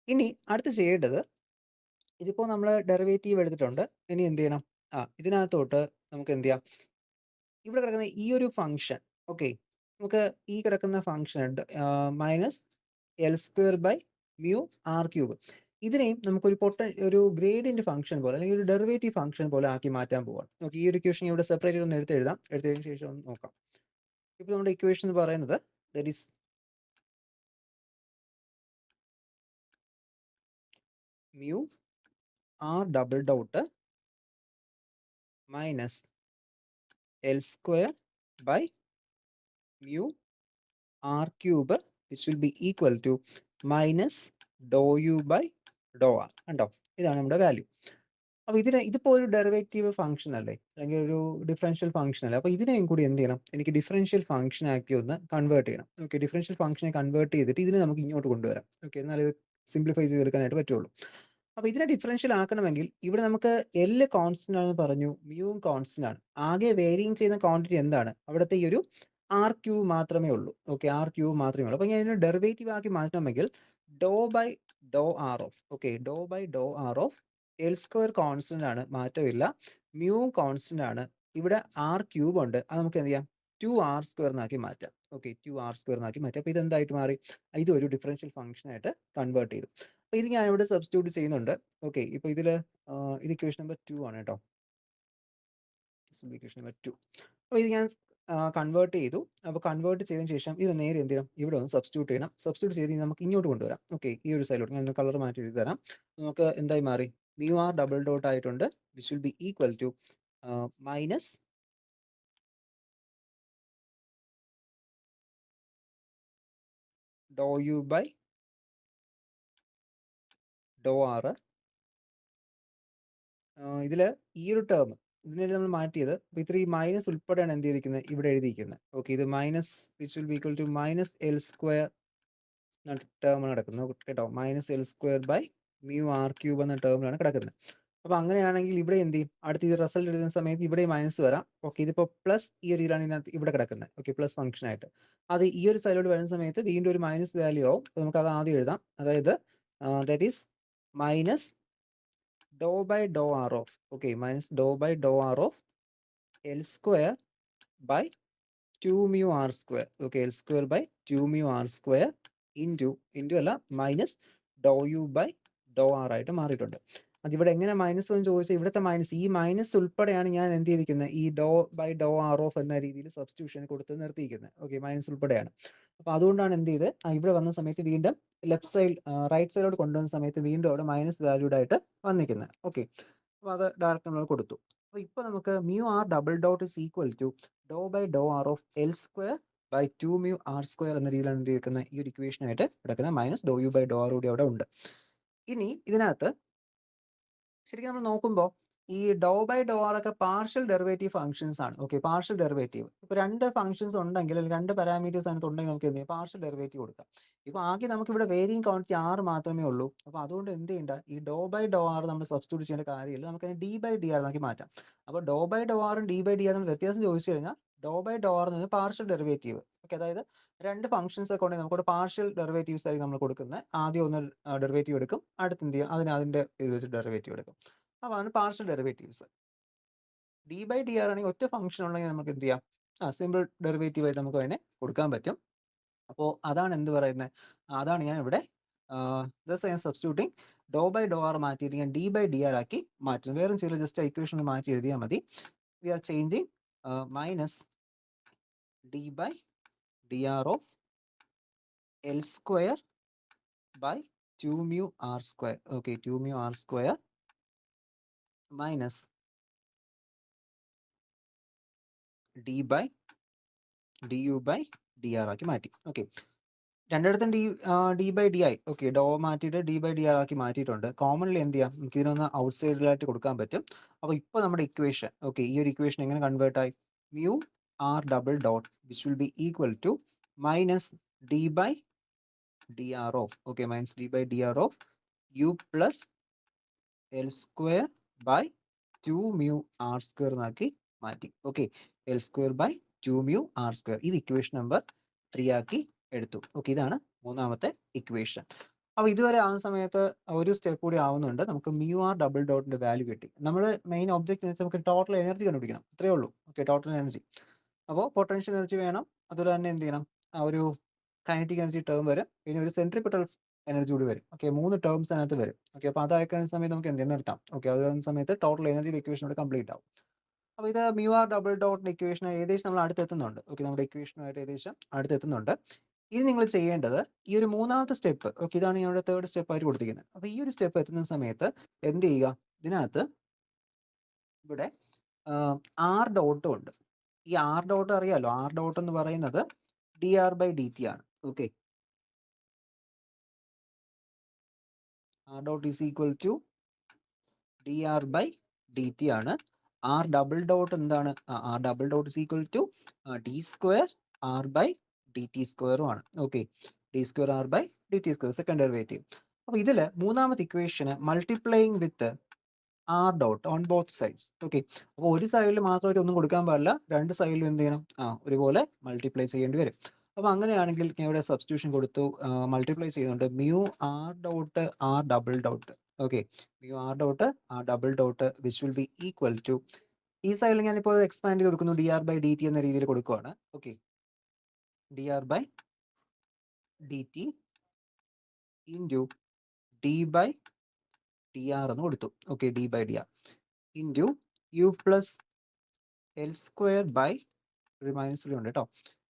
A: ഇനി അടുത്ത് ചെയ്യേണ്ടത്, ഇതിപ്പോൾ നമ്മൾ ഡെറിവേറ്റീവ് എടുത്തിട്ടുണ്ട്, ഇനി എന്ത് ചെയ്യണം, ഇതിനകത്തോട്ട് നമുക്ക് എന്ത് ചെയ്യാം, ഇവിടെ കിടക്കുന്ന ഈ ഒരു ഫംഗ്ഷൻ, ഓക്കെ, നമുക്ക് ഈ കിടക്കുന്ന ഫംഗ്ഷൻ ഉണ്ട് minus L square by mu R cube, ഇതിനെയും നമുക്കൊരു ഒരു ഗ്രേഡിയന്റ് ഫംഗ്ഷൻ പോലെ അല്ലെങ്കിൽ ഒരു ഡെറിവേറ്റീവ് ഫംഗ്ഷൻ പോലെ ആക്കി മാറ്റാൻ പോവാണ്. നമുക്ക് ഈ ഒരു ഇക്വേഷൻ ഇവിടെ സെപ്പറേറ്റ് ഒന്ന് എഴുതാം, എടുത്തതിന് ശേഷം ഒന്ന് നോക്കാം. ഇപ്പോൾ നമ്മുടെ ഇക്വേഷൻ എന്ന് പറയുന്നത് that is mu R double dot minus L square by mu R cube which will be equal to minus Dr U by Dr R. കണ്ടോ, ഇതാണ് നമ്മുടെ വാല്യൂ. അപ്പോൾ ഇതിപ്പോൾ ഒരു ഡെറിവേറ്റീവ് ഫംഗ്ഷൻ അല്ലേ, അല്ലെങ്കിൽ ഒരു ഡിഫറൻഷ്യൽ ഫംഗ്ഷൻ അല്ലേ, അപ്പോൾ ഇതിനെയും കൂടി എന്ത് ചെയ്യണം, എനിക്ക് ഡിഫറൻഷ്യൽ ഫംഗ്ഷൻ ആക്കി ഒന്ന് കൺവേർട്ട് ചെയ്യണം. ഓക്കെ, ഡിഫറൻഷ്യൽ ഫംഗ്ഷനെ കൺവേർട്ട് ചെയ്തിട്ട് ഇതിനെ നമുക്ക് ഇങ്ങോട്ട് കൊണ്ടുവരാം. ഓക്കെ, എന്നാൽ ഇത് സിംപ്ലിഫൈ ചെയ്തെടുക്കാനായിട്ട് പറ്റുള്ളൂ. അപ്പോൾ ഇതിനെ ഡിഫറൻഷ്യൽ ആക്കണമെങ്കിൽ ഇവിടെ നമുക്ക് എൽ കോൺസ്റ്റന്റ് ആണെന്ന് പറഞ്ഞു, മ്യൂവും കോൺസ്റ്റന്റ് ആണ്, ആകെ വേരിയിങ് ചെയ്യുന്ന ക്വാണ്ടിറ്റി എന്താണ്, അവിടുത്തെ ഈ ഒരു ആർ ക്യൂബ് മാത്രമേ ഉള്ളൂ. ഓക്കെ, ആർ ക്യൂബ് മാത്രമേ ഉള്ളൂ. അപ്പോൾ ഞാൻ ഇതിനെ ഡെറിവേറ്റീവ് ആക്കി മാറ്റണമെങ്കിൽ do by Dr R of, okay, do by Dr R of L square constant ആണ്, മാറ്റമില്ല, മ്യൂവും കോൺസ്റ്റന്റ് ആണ്, ഇവിടെ ആർ ക്യൂബ് ഉണ്ട്, അത് നമുക്ക് എന്ത് ചെയ്യാം, 2r സ്ക്വയർ എന്നാക്കി മാറ്റാം. ഓക്കെ, 2r സ്ക്വയർ എന്നാക്കി മാറ്റാം. അപ്പോൾ ഇതെന്തായിട്ട് മാറി, ഇത് ഒരു ഡിഫറൻഷ്യൽ ഫംഗ്ഷൻ ആയിട്ട് കൺവേർട്ട് ചെയ്തു. അപ്പോൾ ഇത് ഞാൻ ഇവിടെ സബ്സ്റ്റിറ്റ്യൂട്ട് ചെയ്യുന്നുണ്ട്. ഓക്കെ, ഇപ്പോൾ ഇത് ഇക്വേഷൻ നമ്പർ 2 ആണ് കേട്ടോ, ഇക്വേഷൻ നമ്പർ 2. അപ്പോൾ ഇത് ഞാൻ കൺവേർട്ട് ചെയ്തു. അപ്പോൾ കൺവേർട്ട് ചെയ്തതിന് ശേഷം ഇത് നേരെ എന്ത് ചെയ്യണം, ഇവിടെ ഒന്ന് സബ്സ്റ്റിറ്റ്യൂട്ട് ചെയ്യണം. സബ്സ്റ്റിറ്റ്യൂട്ട് ചെയ്ത് നമുക്ക് ഇങ്ങോട്ട് കൊണ്ടുവരാം. ഓക്കെ, ഈ ഒരു സൈഡിലോട്ട് ഞാൻ കളർ മാറ്റി എഴുതി തരാം. നമുക്ക് എന്തായി മാറി, മ്യൂ ആർ ഡബിൾ ഡോട്ട് ആയിട്ടുണ്ട്, which will be equal to minus Dr U by Dr R. ഇതിൽ ഈ ഒരു ടേം ഇതിനെ നമ്മൾ മാറ്റിയത്, അപ്പോൾ ഇത്ര ഈ മൈനസ് ഉൾപ്പെടെയാണ് എന്ത് ചെയ്തിരിക്കുന്നത്, ഇവിടെ എഴുതിയിരിക്കുന്നത്. ഓക്കെ, ഇത് minus which will be equal to minus L square എന്ന ടേമാണ് കിടക്കുന്നത് കേട്ടോ, minus L square by mu R cube എന്ന ടേമിലാണ് കിടക്കുന്നത്. അപ്പോൾ അങ്ങനെയാണെങ്കിൽ ഇവിടെ എന്ത് ചെയ്യും, അടുത്ത ഇത് റിസൾട്ട് എഴുതുന്ന സമയത്ത് ഇവിടെ മൈനസ് വരാം. ഓക്കെ, ഇതിപ്പോൾ പ്ലസ് ഈ ഒരു ഇതിലാണ് ഇതിനകത്ത് ഇവിടെ കിടക്കുന്നത്. ഓക്കെ, പ്ലസ് ഫംഗ്ഷൻ ആയിട്ട് അത് ഈ ഒരു സൈഡിലോട്ട് വരുന്ന സമയത്ത് വീണ്ടും ഒരു മൈനസ് വാല്യൂ ആവും. അപ്പോൾ നമുക്ക് അത് ആദ്യം എഴുതാം, അതായത് that is minus do by Dr R of, okay, minus do by Dr R of L square by 2 mu R square. Okay, L square by 2 mu R square into അല്ല minus Dr U by Dr R ആയിട്ട് മാറിയിട്ടുണ്ട്. അതിവിടെ എങ്ങനെ minus എന്ന് ചോദിച്ചാൽ ഇവിടുത്തെ minus, ഈ minus ഉൾപ്പെടെയാണ് ഞാൻ എന്ത് ചെയ്തിരിക്കുന്നത്, ഈ do by Dr R of എന്ന രീതിയിൽ സബ്സ്റ്റിറ്റ്യൂഷൻ കൊടുത്ത് നിർത്തിയിരിക്കുന്നത്. ഓക്കെ, മൈനസ് ഉൾപ്പെടെയാണ്. അപ്പോൾ അതുകൊണ്ടാണ് എന്ത് ചെയ്ത് ഇവിടെ വന്ന സമയത്ത് വീണ്ടും ലെഫ്റ്റ് സൈഡ് റൈറ്റ് സൈഡിലോട്ട് കൊണ്ടുവന്ന സമയത്ത് വീണ്ടും അവിടെ മൈനസ് വാല്യൂഡ് ആയിട്ട് വന്നിരിക്കുന്നത്. ഓക്കെ, അപ്പോൾ അത് ഡയറക്റ്റ് നമ്മൾ കൊടുത്തു. അപ്പോൾ ഇപ്പോൾ നമുക്ക് mu R double dot is equal to do by Dr R of L square by 2 mu R square എന്ന രീതിയിലാണ് എന്ത് ചെയ്യുന്നത്, ഈ ഒരു ഇക്വേഷൻ ആയിട്ട് കിടക്കുന്നത്, minus Dr U by Dr R കൂടി അവിടെ ഉണ്ട്. ഇനി ഇതിനകത്ത് ശരിക്കും നമ്മൾ നോക്കുമ്പോൾ ഈ ഡോ ബൈ ഡോ ആർ ഒക്കെ പാർഷ്യൽ ഡെറിവേറ്റീവ് ഫംഗ്ഷൻസ് ആണ്. Okay, partial derivative. ഇപ്പോൾ 2 ഫംഗ്ഷൻസ് ഉണ്ടെങ്കിൽ അല്ലെങ്കിൽ 2 പാരാമീറ്റേഴ്സ് അതിനകത്ത് ഉണ്ടെങ്കിൽ നമുക്ക് എന്ത് ചെയ്യാം, പാർഷ്യൽ ഡെറിവേറ്റീവ് കൊടുക്കാം. ഇപ്പോൾ ആകെ നമുക്കിവിടെ വേരിയിങ് ക്വാണ്ടിറ്റി r മാത്രമേ ഉള്ളൂ. അപ്പോൾ അതുകൊണ്ട് എന്ത് ചെയ്യണ്ട, ഈ ഡോ ബൈ ഡോ ആർ നമ്മൾ സബ്സ്റ്റിറ്റ്യൂട്ട് ചെയ്യേണ്ട കാര്യമില്ല. നമുക്ക് ഡി ബൈ ഡി ആർ ആക്കി മാറ്റാം. അപ്പോൾ ഡോ ബൈ ഡോ ആറും ഡി ബൈ ഡി ആറും വ്യത്യാസം ചോദിച്ചു കഴിഞ്ഞാൽ ഡോ ബൈ ഡോ ആർ എന്ന് പറഞ്ഞാൽ പാർഷ്യൽ ഡെറിവേറ്റീവ്. ഓക്കെ, അതായത് 2 ഫംഗ്ഷൻസ് ഒക്കെ ഉണ്ടെങ്കിൽ നമുക്കൊരു പാർഷ്യൽ ഡെറിവേറ്റീവ്സ് ആയി നമ്മൾ കൊടുക്കുന്നത്. ആദ്യം ഒന്ന് ഡെറിവേറ്റീവ് എടുക്കും, അടുത്ത് എന്ത് ചെയ്യും, അതിന്റെ ഇത് വെച്ച് ഡെറിവേറ്റീവ് എടുക്കും. അപ്പോൾ അതാണ് partial derivatives. D by D R ആണെങ്കിൽ ഒറ്റ ഫംഗ്ഷൻ ഉണ്ടെങ്കിൽ നമുക്ക് എന്ത് ചെയ്യാം, സിമ്പിൾ ഡെറിവേറ്റീവ് ആയിട്ട് നമുക്ക് അതിനെ കൊടുക്കാൻ പറ്റും. അപ്പോൾ അതാണ് എന്ത് പറയുന്നത്, അതാണ് ഞാൻ ഇവിടെ substituting do by Dr R മാറ്റിയിട്ട് ഞാൻ ഡി ബൈ ഡി ആർ ആക്കി മാറ്റുന്നു. വേറെ ചെയ്യില്ല, ജസ്റ്റ് ഇക്വേഷൻ മാറ്റി എഴുതിയാൽ മതി. We are changing minus D by D R of L square by 2 mu r square. Okay, 2 mu r square minus d by du by dr ആക്കി മാറ്റി. Okay, രണ്ടിടത്തും ഡി ബൈ ഡി ആയി. Okay, ഡോ മാറ്റിയിട്ട് D by D R ആക്കി മാറ്റിയിട്ടുണ്ട്. Commonly എന്ത് ചെയ്യാം, നമുക്ക് ഇതിനൊന്ന് ഔട്ട് സൈഡിലായിട്ട് കൊടുക്കാൻ പറ്റും. അപ്പോൾ ഇപ്പോൾ നമ്മുടെ ഇക്വേഷൻ, ഓക്കെ, ഈ ഒരു ഇക്വേഷൻ എങ്ങനെ കൺവേർട്ട് ആയി, mu r double dot which will be equal to minus D by D R of, okay, minus D by D R of U plus L square by 2 mu r square എന്നാക്കി മാറ്റി. Okay, L square by 2 mu r square, ഇത് equation number 3 ആക്കി എടുത്തു. Okay, ഇതാണ് മൂന്നാമത്തെ equation. അപ്പോൾ ഇതുവരെ ആവുന്ന സമയത്ത് ഒരു സ്റ്റെപ്പ് കൂടി ആവുന്നുണ്ട്. നമുക്ക് mu r ഡബിൾ ഡോട്ടിന്റെ വാല്യൂ കിട്ടി. നമ്മൾ മെയിൻ ഒബ്ജക്റ്റ് എന്ന് വെച്ചാൽ നമുക്ക് ടോട്ടൽ എനർജി കണ്ടുപിടിക്കണം, അത്രേ ഉള്ളൂ. Okay, total energy. അപ്പോൾ പൊട്ടൻഷ്യൽ എനർജി വേണം, അതുപോലെ തന്നെ എന്ത് ചെയ്യണം, ആ ഒരു കൈനറ്റിക് എനർജി ടേം വരും, പിന്നെ ഒരു സെൻട്രിപിറ്റൽ എനർജി കൂടി വരും. ഓക്കെ, 3 ടേംസ് അതിനകത്ത് വരും. ഓക്കെ, അപ്പോൾ അതായിരിക്കുന്ന സമയത്ത് നമുക്ക് എന്തെങ്കിലും നിർത്താം. ഓക്കെ, അതാകുന്ന സമയത്ത് ടോട്ടൽ എനർജി ഇക്വേഷൻ ഇവിടെ കംപ്ലീറ്റ് ആവും. അപ്പോൾ ഇത് mu r ഡബിൾ ഡോട്ടിന്റെ ഇക്വേഷൻ ഏകദേശം നമ്മൾ അടുത്തെത്തുന്നുണ്ട്. ഓക്കെ, നമ്മുടെ ഇക്വേഷനുമായിട്ട് ഏകദേശം അടുത്തെത്തുന്നുണ്ട്. ഇനി നിങ്ങൾ ചെയ്യേണ്ടത് ഈ ഒരു മൂന്നാമത്തെ സ്റ്റെപ്പ്, ഓക്കെ, ഇതാണ് ഞങ്ങളുടെ തേർഡ് സ്റ്റെപ്പ് ആയിട്ട് കൊടുത്തിരിക്കുന്നത്. അപ്പോൾ ഈ ഒരു സ്റ്റെപ്പ് എത്തുന്ന സമയത്ത് എന്ത് ചെയ്യുക, ഇതിനകത്ത് ഇവിടെ ആർ ഡോട്ടും ഉണ്ട്. ഈ ആർ ഡോട്ട് അറിയാലോ, ആർ ഡോട്ട് എന്ന് പറയുന്നത് D R by D T ആണ്. Okay, R dot is equal to D R by D T ആണ്. ആർ ഡബിൾ ഡോട്ട് എന്താണ്, R double dot is equal to D square R by D T സ്ക്വയറും ആണ്. Okay, D square R by D T square second derivative. അപ്പോൾ ഇതിൽ മൂന്നാമത്തെ ഇക്വേഷന് multiplying with R dot on both sides. Okay, അപ്പോൾ ഒരു സൈഡിൽ മാത്രമായിട്ട് ഒന്നും കൊടുക്കാൻ പാടില്ല, രണ്ട് സൈഡിലും എന്ത് ചെയ്യണം, ഒരുപോലെ മൾട്ടിപ്ലൈ ചെയ്യേണ്ടി വരും. അപ്പോൾ അങ്ങനെയാണെങ്കിൽ ഞാൻ ഇവിടെ സബ്സ്റ്റിറ്റ്യൂഷൻ കൊടുത്തു, മൾട്ടിപ്ലൈ ചെയ്യുന്നുണ്ട് mu r dot R double dot. Okay, mu r dot R double dot which will be equal to, ഈ സൈഡിൽ ഞാനിപ്പോൾ എക്സ്പാൻഡ് ചെയ്ത് കൊടുക്കുന്നു, D R by D T എന്ന രീതിയിൽ കൊടുക്കുവാണ്. Okay, D R by D T into D by D R എന്ന് കൊടുത്തു. Okay, D by D R into U plus L square by, ഒരു മൈനസ് കൂടി ഉണ്ട് കേട്ടോ,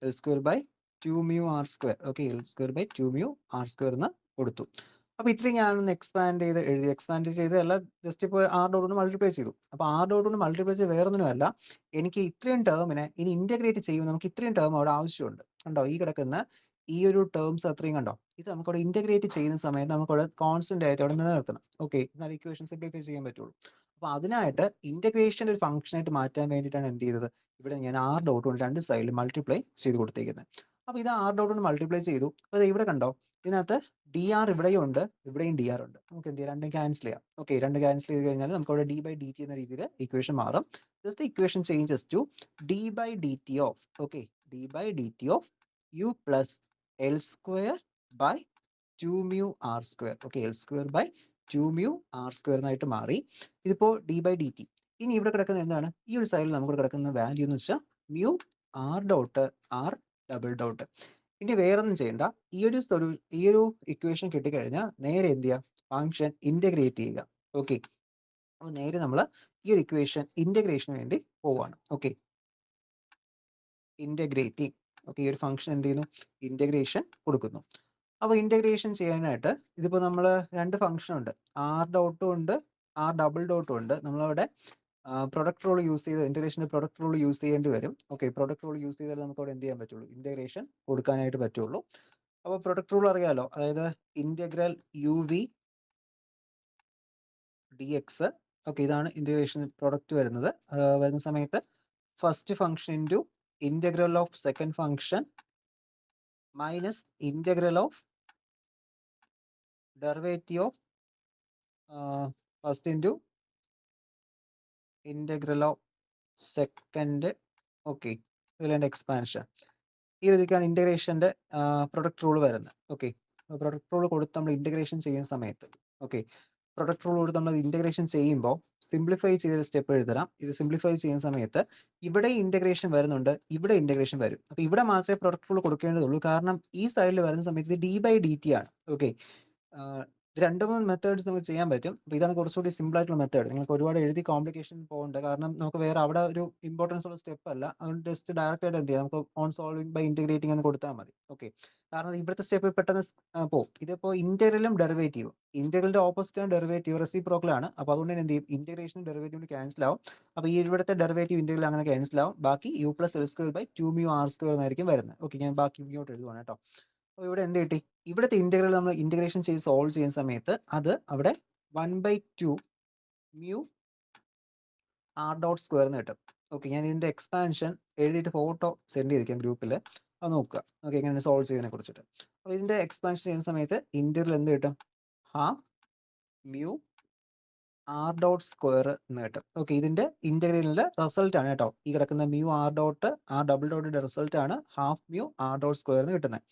A: L square by 2 mu r square. Okay, L square by 2 mu r square എന്ന് കൊടുത്തു. അപ്പോൾ ഇത്രയും ഞാനൊന്ന് എക്സ്പാൻഡ് ചെയ്ത് എഴുതി, എക്സ്പാൻഡ് ചെയ്തല്ല, ജസ്റ്റ് ഇപ്പോൾ ആർ ഡോട്ട് കൊണ്ട് മൾട്ടിപ്ലൈ ചെയ്തു. അപ്പോൾ ആർ ഡോട്ട് കൊണ്ട് മൾട്ടിപ്ലൈ ചെയ്ത് വേറൊന്നുമല്ല, എനിക്ക് ഇത്രയും ടേമിനെ ഇനി ഇൻറ്റഗ്രേറ്റ് ചെയ്യുമ്പോൾ നമുക്ക് ഇത്രയും ടേം അവിടെ ആവശ്യമുണ്ട്. കണ്ടോ, ഈ കിടക്കുന്ന ഈ ഒരു ടേംസ് അത്രയും കണ്ടോ, ഇത് നമുക്കവിടെ ഇൻറ്റഗ്രേറ്റ് ചെയ്യുന്ന സമയത്ത് നമുക്കവിടെ കോൺസ്റ്റന്റ് ആയിട്ട് അവിടെ നിലനിർത്തണം. ഓക്കെ, എന്നാൽ ഇക്വേഷൻ സിംപ്ലിഫൈ ചെയ്യാൻ പറ്റുള്ളൂ. അപ്പോൾ അതിനായിട്ട് ഇൻറ്റഗ്രേഷൻ ഒരു ഫംഗ്ഷനായിട്ട് മാറ്റാൻ വേണ്ടിയിട്ടാണ് എന്ത് ചെയ്തത്, ഇവിടെ ഞാൻ ആർ ഡോട്ട് കൊണ്ട് രണ്ട് സൈഡിൽ മൾട്ടിപ്ലൈ ചെയ്ത് കൊടുത്തേക്കുന്നത്. അപ്പോൾ ഇത് ആർ ഡോട്ട് കൊണ്ട് മൾട്ടിപ്ലൈ ചെയ്തു. അപ്പോൾ ഇവിടെ കണ്ടോ, ഇതിനകത്ത് ഡി ആർ ഇവിടെയും ഉണ്ട്, ഇവിടെയും ഡി ആർ ഉണ്ട്. നമുക്ക് എന്ത് ചെയ്യാം, രണ്ടും ക്യാൻസൽ ചെയ്യാം. ഓക്കെ, രണ്ട് ക്യാൻസൽ ചെയ്ത് കഴിഞ്ഞാൽ നമുക്ക് അവിടെ ഡി ബൈ ഡി ടി എന്ന രീതിയിൽ ഇക്വേഷൻ മാറും. Just equation changes to D by D T of, okay, D by D T of U plus L square by 2 mu r square. Okay, L square by 2 mu r square എന്നായിട്ട് മാറി. ഇതിപ്പോൾ D by D T. ഇനി ഇവിടെ കിടക്കുന്ന എന്താണ്, ഈ ഒരു സൈഡിൽ നമുക്ക് കിടക്കുന്ന വാല്യൂ എന്ന് വെച്ചാൽ mu r dot R double dot. ഇനി വേറൊന്നും ചെയ്യണ്ട, ഈ ഒരു ഇക്വേഷൻ കിട്ടിക്കഴിഞ്ഞാൽ നേരെ എന്ത് ചെയ്യുക, ഫംഗ്ഷൻ ഇൻറ്റഗ്രേറ്റ് ചെയ്യുക. ഓക്കെ, അപ്പോൾ നേരെ നമ്മൾ ഈ ഒരു ഇക്വേഷൻ ഇൻറ്റഗ്രേഷന് വേണ്ടി പോവാണ്. Okay, integrating. ഓക്കെ, ഈ ഒരു ഫംഗ്ഷൻ എന്ത് ചെയ്യുന്നു, ഇൻറ്റഗ്രേഷൻ കൊടുക്കുന്നു. അപ്പോൾ ഇൻറ്റഗ്രേഷൻ ചെയ്യാനായിട്ട് ഇതിപ്പോൾ നമ്മൾ രണ്ട് ഫംഗ്ഷൻ ഉണ്ട്, ആർ ഡോട്ടും ഉണ്ട് ആർ ഡബിൾ ഡോട്ടും ഉണ്ട്. നമ്മളവിടെ പ്രൊഡക്റ്റ് റൂൾ യൂസ് ചെയ്ത് ഇൻറ്റഗ്രേഷൻ്റെ പ്രൊഡക്റ്റ് റൂൾ യൂസ് ചെയ്യേണ്ടി വരും. ഓക്കെ, പ്രൊഡക്റ്റ് റൂൾ യൂസ് ചെയ്താൽ നമുക്ക് അവിടെ എന്ത് ചെയ്യാൻ പറ്റുള്ളൂ, ഇൻറ്റഗ്രേഷൻ കൊടുക്കാനായിട്ട് പറ്റുള്ളൂ. അപ്പോൾ പ്രൊഡക്റ്റ് റൂൾ അറിയാലോ, അതായത് integral U V D X okay, ഇതാണ് ഇന്റഗ്രേഷൻ പ്രൊഡക്റ്റ് വരുന്നത്. വരുന്ന സമയത്ത് first function into integral of second function minus integral of derivative of first into integral of second. Okay, ഇതിലെ എക്സ്പാൻഷൻ. ഈ രീതിക്കാണ് ഇന്റഗ്രേഷന്റെ പ്രൊഡക്റ്റ് റൂൾ വരുന്നത്. ഓക്കെ, പ്രൊഡക്റ്റ് റൂൾ കൊടുത്ത് നമ്മൾ ഇന്റഗ്രേഷൻ ചെയ്യുന്ന സമയത്ത്, ഓക്കെ, പ്രൊഡക്റ്റ് റൂൾ കൊടുത്ത് നമ്മൾ ഇന്റഗ്രേഷൻ ചെയ്യുമ്പോൾ സിംപ്ലിഫൈ ചെയ്തൊരു സ്റ്റെപ്പ് എഴുതരാം. ഇത് സിംപ്ലിഫൈ ചെയ്യുന്ന സമയത്ത് ഇവിടെ ഇന്റഗ്രേഷൻ വരുന്നുണ്ട്, ഇവിടെ ഇന്റഗ്രേഷൻ വരും. അപ്പോൾ ഇവിടെ മാത്രമേ പ്രൊഡക്റ്റ് റൂൾ കൊടുക്കേണ്ടതുള്ളൂ, കാരണം ഈ സൈഡിൽ വരുന്ന സമയത്ത് ഇത് ഡി ബൈ ഡി ടി ആണ്. ഓക്കെ, ഇത് 2-3 മെത്തേഡ്സ് നമുക്ക് ചെയ്യാൻ പറ്റും. അപ്പോൾ ഇതാണ് കുറച്ചുകൂടി സിമ്പിൾ ആയിട്ടുള്ള മെത്തേഡ്. നിങ്ങൾക്ക് ഒരുപാട് എഴുതി കോംപ്ലിക്കേഷൻ പോകേണ്ട, കാരണം നമുക്ക് വേറെ അവിടെ ഒരു ഇമ്പോർട്ടൻസ് ഉള്ള സ്റ്റെപ്പ് അല്ല. അതുകൊണ്ട് ജസ്റ്റ് ഡയറക്റ്റ് ആയിട്ട് എന്ത് ചെയ്യാം, നമുക്ക് ഓൺ സോൾവിങ് ബൈ ഇന്റഗ്രേറ്റിംഗ് എന്ന് കൊടുത്താൽ മതി. ഓക്കെ, കാരണം ഇവിടുത്തെ സ്റ്റെപ്പ് പെട്ടെന്ന് പോകും. ഇതിപ്പോൾ ഇന്റഗ്രലും ഡെറിവേറ്റീവും, ഇന്റഗ്രലിന്റെ ഓപ്പോസിറ്റ് ആണ് ഡെറിവേറ്റീവ്, റെസിപ്രോക്കൽ ആണ്. അപ്പോൾ അതുകൊണ്ട് തന്നെ എന്ത് ചെയ്യും, ഇന്റഗ്രേഷനും ഡെറിവേറ്റീവും ക്യാൻസൽ ആവും. അപ്പോൾ ഈ ഇവിടുത്തെ ഡെറിവേറ്റീവ് ഇന്റഗ്രൽ അങ്ങനെ ക്യാൻസൽ ആവും. ബാക്കി u plus L square by 2 r square എന്നായിരിക്കും വരുന്നത്. ഓക്കെ, ഞാൻ ബാക്കി ഇങ്ങോട്ട് എഴുതുവാണ് കേട്ടോ. അപ്പോൾ ഇവിടെ എന്ത് കിട്ടി, ഇവിടുത്തെ ഇന്റഗ്രൽ നമ്മൾ ഇന്റഗ്രേഷൻ ചെയ്ത് സോൾവ് ചെയ്യുന്ന സമയത്ത് അത് അവിടെ 1/2 mu r ഡോട്ട് സ്ക്വയർ എന്ന് കിട്ടും. ഓക്കെ, ഞാൻ ഇതിന്റെ എക്സ്പാൻഷൻ എഴുതിയിട്ട് ഫോട്ടോ സെൻഡ് ചെയ്തിരിക്കാം ഗ്രൂപ്പിൽ, അത് നോക്കുക. ഓക്കെ, എങ്ങനെ സോൾവ് ചെയ്യുന്നതിനെ കുറിച്ചിട്ട്. അപ്പോൾ ഇതിന്റെ എക്സ്പാൻഷൻ ചെയ്യുന്ന സമയത്ത് ഇന്റഗ്രൽ എന്ത് കിട്ടും, half mu r dot square എന്ന് കിട്ടും. ഓക്കെ, ഇതിന്റെ ഇന്റഗ്രലിന്റെ റിസൾട്ട് ആണ് കേട്ടോ ഈ കിടക്കുന്ന mu r dot, r double ഡോട്ടിന്റെ റിസൾട്ട് ആണ് half mu r dot square എന്ന് കിട്ടുന്നത്,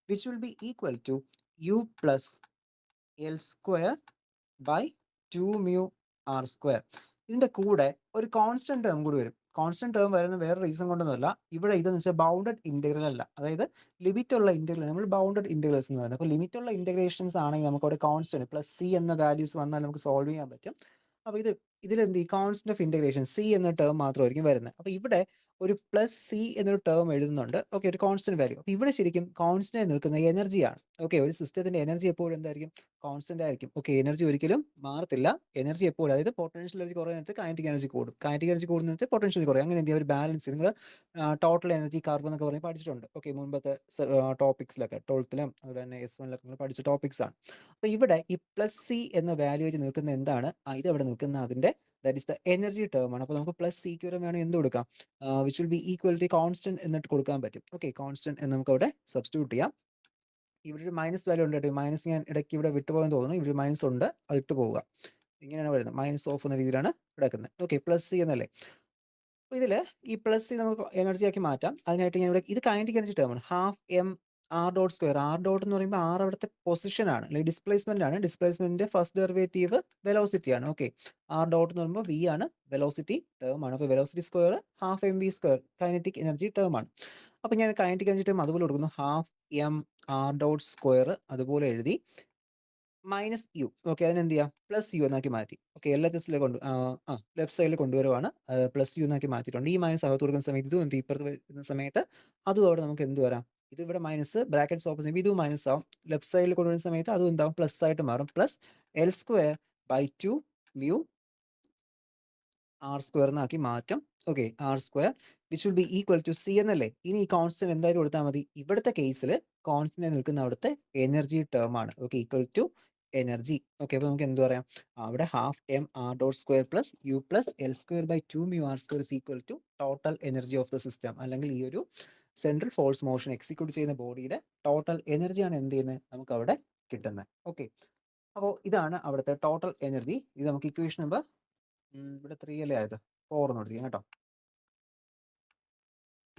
A: which will be equal to u plus L square by 2 mu r square. ഇതിന്റെ കൂടെ ഒരു കോൺസ്റ്റന്റ് ടേം കൂടി വരും. കോൺസ്റ്റന്റ് ടേം വരുന്ന വേറെ റീസൺ കൊണ്ടൊന്നുമല്ല, ഇവിടെ ഇതെന്ന് വെച്ചാൽ ബൗണ്ടഡ് ഇന്റഗ്രൽ അല്ല, അതായത് ലിമിറ്റ് ഉള്ള ഇന്റഗ്രൽ നമ്മൾ ബൗണ്ടഡ് ഇന്റഗ്രൽസ് എന്ന് പറയുന്നത്. അപ്പോൾ ലിമിറ്റ് ഉള്ള ഇന്റഗ്രേഷൻസ് ആണെങ്കിൽ നമുക്ക് അവിടെ കോൺസ്റ്റന്റ് പ്ലസ് സി എന്ന വാല്യൂസ് വന്നാൽ നമുക്ക് സോൾവ് ചെയ്യാൻ പറ്റും. അപ്പോൾ ഇതിലെന്ത് ഈ കോൺസ്റ്റന്റ് ഓഫ് ഇന്റഗ്രേഷൻ സി എന്ന ടേം മാത്രമായിരിക്കും വരുന്നത്. അപ്പോൾ ഇവിടെ ഒരു പ്ലസ് സി എന്നൊരു ടേം എഴുതുന്നുണ്ട്. ഓക്കെ, ഒരു കോൺസ്റ്റന്റ് വാല്യൂ. അപ്പോൾ ഇവിടെ ശരിക്കും കോൺസ്റ്റന്റ് നിൽക്കുന്ന എനർജിയാണ്. ഓക്കെ, ഒരു സിസ്റ്റത്തിന്റെ എനർജി എപ്പോഴും എന്തായിരിക്കും, കോൺസ്റ്റന്റ് ആയിരിക്കും. ഓക്കെ, എനർജി ഒരിക്കലും മാറത്തില്ല. എനർജി എപ്പോഴും, അതായത് പൊട്ടൻഷ്യൽ എനർജി കുറയുന്ന നേരത്ത് കൈനറ്റിക് എനർജി കൂടും, കൈനറ്റിക് എനർജി കൂടുന്ന നേരത്ത് പൊട്ടൻഷ്യൽ കുറയും. അങ്ങനെ എന്ത് ചെയ്യുക, ഒരു ബാലൻസ്. നിങ്ങൾ ടോട്ടൽ എനർജി കർവ് എന്നൊക്കെ പറഞ്ഞ് പഠിച്ചിട്ടുണ്ട്. ഓക്കെ, മുൻപത്തെ ടോപ്പിക്സിലൊക്കെ 12ലും അതുപോലെ തന്നെ S1-ലൊക്കെ നിങ്ങൾ പഠിച്ച ടോപ്പിക്സ് ആണ്. അപ്പോൾ ഇവിടെ ഈ പ്ലസ് സി എന്ന വാല്യൂ ആയിട്ട് നിൽക്കുന്ന എന്താണ്, ഇത് അവിടെ നിൽക്കുന്ന അതിന്റെ that is the energy term ആണ്. അപ്പോൾ നമുക്ക് പ്ലസ് സിക്ക് വരെ വേണമെങ്കിൽ എന്ത് കൊടുക്കാം, which will be equal to constant എന്നിട്ട് കൊടുക്കാൻ പറ്റും. ഓക്കെ, കോൺസ്റ്റന്റ് എന്ന് നമുക്ക് അവിടെ സബ്സ്റ്റിറ്റ്യൂട്ട് ചെയ്യാം. ഇവിടെ ഒരു മൈനസ് വാല്യൂ ഉണ്ട് കേട്ടോ, മൈനസ് ഞാൻ ഇടയ്ക്ക് ഇവിടെ വിട്ടുപോകാൻ തോന്നുന്നു. ഇവിടെ മൈനസ് ഉണ്ട്, അത് ഇട്ട് പോവുക. ഇങ്ങനെയാണ് വരുന്നത്, മൈനസ് ഓഫ് എന്ന രീതിയിലാണ് കിടക്കുന്നത്. ഓക്കെ, പ്ലസ് സി എന്നല്ലേ. അപ്പോൾ ഇതിൽ ഈ പ്ലസ് സി നമുക്ക് എനർജി ആക്കി മാറ്റാം. അതിനായിട്ട് ഞാൻ ഇവിടെ ഇത് കൈനറ്റിക് എനർജി ടേം ആണ്, half M R dot square. R dot എന്ന് പറയുമ്പോൾ ആർ അവിടുത്തെ പൊസിഷൻ ആണ്, അല്ലെങ്കിൽ ഡിസ്പ്ലേസ്മെന്റ് ആണ്. ഡിസ്പ്ലേസ്മെന്റിന്റെ ഫസ്റ്റ് ഡെറിവേറ്റീവ് വെലോസിറ്റി ആണ്. ഓക്കെ, ആർ ഡോട്ട് എന്ന് പറയുമ്പോൾ വി ആണ്, വെലോസിറ്റി ടേം ആണ്. അപ്പോൾ velocity square half M V square kinetic energy term ആണ്. അപ്പോൾ ഞാൻ കൈനറ്റിക് എനർജി ടേം അതുപോലെ കൊടുക്കുന്നു, half M R dot square അതുപോലെ എഴുതി മൈനസ് യു. ഓക്കെ, അതിനെന്ത് ചെയ്യാം, പ്ലസ് യു എന്നാക്കി മാറ്റി. ഓക്കെ, ലെഫ്റ്റ് സൈഡിൽ കൊണ്ടുവരുവാണ്, പ്ലസ് യു എന്നാക്കി മാറ്റിയിട്ടുണ്ട്. ഈ മൈനസ് അകത്ത് കൊടുക്കുന്ന സമയത്ത് ഇതും എന്ത് ഇപ്പുറത്ത് വരുന്ന സമയത്ത് അതും അവിടെ നമുക്ക് എന്ത് വരാം, ഇത് ഇവിടെ മൈനസ് ബ്രാക്കറ്റ്സ് ഓപ്പൺ ചെയ്യുമ്പോൾ ഇതും മൈനസ് ആവും. ലെഫ്റ്റ് സൈഡിൽ കൊണ്ടുവരുന്ന സമയത്ത് അതും എന്താവും, പ്ലസ് ആയിട്ട് മാറും. Plus L square by 2 mu R square എന്നാക്കി മാറ്റും. Okay, R square which will be equal to C എന്നല്ലേ. ഇനി ഈ കോൺസ്റ്റന്റ് എന്തായാലും കൊടുത്താൽ മതി. ഇവിടുത്തെ കേസിൽ കോൺസ്റ്റന്റ് നിൽക്കുന്ന അവിടുത്തെ എനർജി ടേം ആണ്. Okay, equal to energy. Okay, അപ്പോൾ നമുക്ക് എന്ത് പറയാം, അവിടെ half M R dot square plus U plus L square by 2 mu R square is equal to total energy of the system, അല്ലെങ്കിൽ ഈ ഒരു സെൻട്രൽ ഫോഴ്സ് മോഷൻ എക്സിക്യൂട്ട് ചെയ്യുന്ന ബോഡിയുടെ ടോട്ടൽ എനർജിയാണ് എന്ത് ചെയ്യുന്നത്, നമുക്ക് അവിടെ കിട്ടുന്നത്. ഓക്കെ, അപ്പോൾ ഇതാണ് അവിടുത്തെ ടോട്ടൽ എനർജി. ഇത് നമുക്ക് ഇക്വേഷൻ നമ്പർ ഇവിടെ 3 അല്ലേ ആയത്, 4 എന്ന് കൊടുത്തിരിക്കും കേട്ടോ.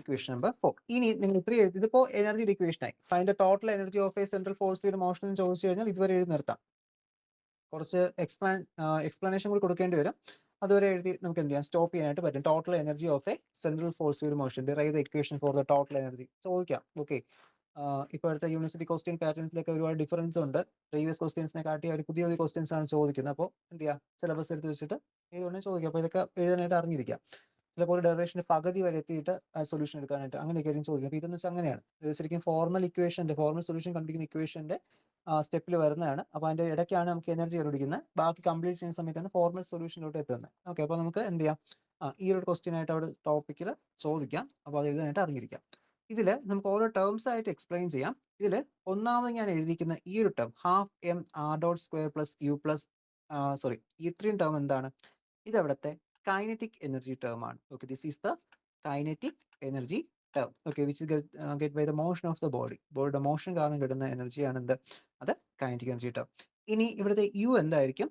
A: Equation number 4. ഇനി നിങ്ങൾ 3 എഴുതി, ഇതിപ്പോൾ എനർജിയുടെ ഇക്വേഷൻ ആയി. Find the total energy of A central force field motion എന്ന് ചോദിച്ചു കഴിഞ്ഞാൽ ഇതുവരെ എഴുതി നിർത്താം. കുറച്ച് എക്സ്പ്ലനേഷൻ കൂടി കൊടുക്കേണ്ടി വരും. അതുവരെ എഴുതി നമുക്ക് എന്ത് ചെയ്യാം, സ്റ്റോപ്പ് ചെയ്യാനായിട്ട് പറ്റും. Total energy of A central force field motion, derive the equation for the total energy ചോദിക്കാം. ഓക്കെ, ഇപ്പോഴത്തെ യൂണിവേഴ്സിറ്റി ക്വസ്റ്റ്യൻ പാറ്റേൺസിലൊക്കെ ഒരുപാട് ഡിഫറൻസ് ഉണ്ട്. പ്രീവിയസ് ക്വസ്റ്റ്യൻസിനെ കാട്ടി ഒരു പുതിയ ക്വസ്റ്റ്യൻസ് ആണ് ചോദിക്കുന്നത്. അപ്പോൾ എന്ത് ചെയ്യാം, സിലബസ് എടുത്ത് വെച്ചിട്ട് ഏതുകൊണ്ടും ചോദിക്കാം. അപ്പോൾ ഇതൊക്കെ എഴുതാനായിട്ട് അറിഞ്ഞിരിക്കാം. ചിലപ്പോൾ ഒരു ഡെറിവേഷൻ്റെ പകുതി വരെ എത്തിയിട്ട് സൊല്യൂഷൻ എടുക്കാനായിട്ട് അങ്ങനെയൊക്കെ ആയിരിക്കും ചോദിക്കുക. അപ്പോൾ ഇതെന്ന് വെച്ചാൽ അങ്ങനെയാണ്, ഇത് ശരിക്കും ഫോർമൽ സൊല്യൂഷൻ കണ്ടുപിടിക്കുന്ന ഇക്വേഷൻ്റെ സ്റ്റെപ്പിൽ വരുന്നതാണ്. അപ്പോൾ അതിൻ്റെ ഇടയ്ക്കാണ് നമുക്ക് എനർജി കണ്ടുപിടിക്കുന്നത്. ബാക്കി കംപ്ലീറ്റ് ചെയ്യുന്ന സമയത്താണ് ഫോർമൽ സൊല്യൂഷനിലോട്ട് എത്തുന്നത്. ഓക്കെ, അപ്പോൾ നമുക്ക് എന്ത് ചെയ്യാം, ഈ ഒരു ക്വസ്റ്റ്യൻ ആയിട്ട് അവിടെ ടോപ്പിക്കിൽ ചോദിക്കാം. അപ്പോൾ അത് എഴുതാനായിട്ട് അറിഞ്ഞിരിക്കാം. ഇതിൽ നമുക്ക് ഓരോ ടേംസ് ആയിട്ട് എക്സ്പ്ലെയിൻ ചെയ്യാം. ഇതിൽ ഒന്നാമത് ഞാൻ എഴുതിയിരിക്കുന്ന ഈ ഒരു term half M R dot square plus U plus ഇത്രയും ടേം എന്താണ്, ഇത് അവിടുത്തെ കൈനറ്റിക് എനർജി ടേം ആണ്. Okay, this is the kinetic energy term. Okay, which get by the motion of the body. ബോഡിയുടെ മോഷൻ കാരണം കിട്ടുന്ന എനർജിയാണ് എന്ത്? അത് കൈനറ്റിക് എനർജി ടേം. ഇനി ഇവിടുത്തെ യു എന്തായിരിക്കും?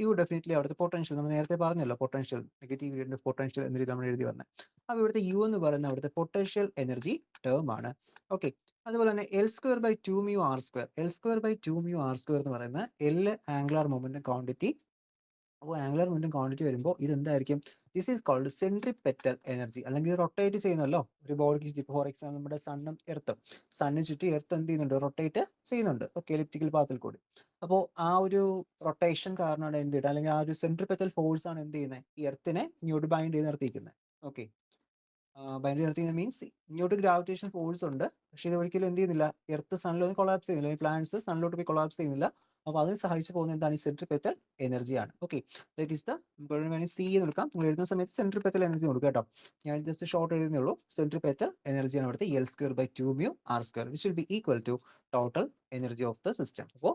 A: യു ഡെഫിനറ്റ്ലി അവിടുത്തെ പൊട്ടൻഷ്യൽ, നമ്മൾ നേരത്തെ പറഞ്ഞല്ലോ പൊട്ടൻഷ്യൽ, നെഗറ്റീവ് പൊട്ടൻഷ്യൽ എന്ന രീതി നമ്മൾ എഴുതി വന്നത്. അപ്പോൾ ഇവിടുത്തെ യു എന്ന് പറയുന്ന അവിടുത്തെ പൊട്ടൻഷ്യൽ എനർജി ടേം ആണ്. ഓക്കെ, അതുപോലെ തന്നെ L square by 2 mu R square. L square by 2 mu R square എന്ന് പറയുന്ന എൽ ആംഗുലാർ മൊമെന്റം ക്വാണ്ടിറ്റി. അപ്പോൾ ആംഗുലാർ മൊമെന്റം ക്വാണ്ടിറ്റി വരുമ്പോൾ ഇത് എന്തായിരിക്കും? This is called centripetal energy. അല്ലെങ്കിൽ റൊട്ടേറ്റ് ചെയ്യുന്നല്ലോ ഒരു ബോഡിക്ക്. ഫോർ എക്സാമ്പിൾ നമ്മുടെ സണ്ണും എർത്തും, സണ്ണിന് ചുറ്റും എർത്ത് എന്ത് ചെയ്യുന്നുണ്ട്? റൊട്ടേറ്റ് ചെയ്യുന്നുണ്ട്. ഓക്കെ, എലിപ്റ്റിക്കൽ പാത്തിൽ കൂടി. അപ്പോൾ ആ ഒരു റൊട്ടേഷൻ കാരണമാണ് എന്ത് ചെയ്യുന്നത്? അല്ലെങ്കിൽ ആ ഒരു സെൻട്രിപെറ്റൽ ഫോഴ്സ് ആണ് എന്ത് ചെയ്യുന്നത്? ഈ എർത്തിനെ ഇങ്ങോട്ട് ബൈൻഡ് ചെയ്ത് നിർത്തിയിരിക്കുന്നത്. ഓക്കെ, ബൈൻഡ് നിർത്തിയത് മീൻസ് ഇങ്ങോട്ട് ഗ്രാവിറ്റേഷൻ ഫോഴ്സ് ഉണ്ട്, പക്ഷേ ഇത് ഒരിക്കലും എന്ത് ചെയ്യുന്നില്ല? എർത്ത് സണ്ണിലൊന്നും കൊളാപ്സ് ചെയ്യുന്നില്ല. ഈ പ്ലാനറ്റ്സ് സണ്ണിലോട്ട് പോയി കൊളാപ്സ് ചെയ്യുന്നില്ല. അപ്പോൾ അതിന് സഹായിച്ചു പോകുന്ന എന്താണ്? ഈ സെൻട്രിപെറ്റൽ എനർജിയാണ്. ഓക്കെ, ദാറ്റ് ഈസ് ദ, വേണമെങ്കിൽ സി എന്ന് കൊടുക്കാം. നിങ്ങൾ എഴുതുന്ന സമയത്ത് സെൻട്രിപെറ്റൽ എനർജി കൊടുക്കുക കേട്ടോ. ഞാൻ ജസ്റ്റ് ഷോർട്ട് എഴുതുന്നേ ഉള്ളൂ. സെൻട്രിപെറ്റൽ എനർജിയാണ് അവിടുത്തെ L square by 2 mu R square, which will be equal to total energy of the system. അപ്പോൾ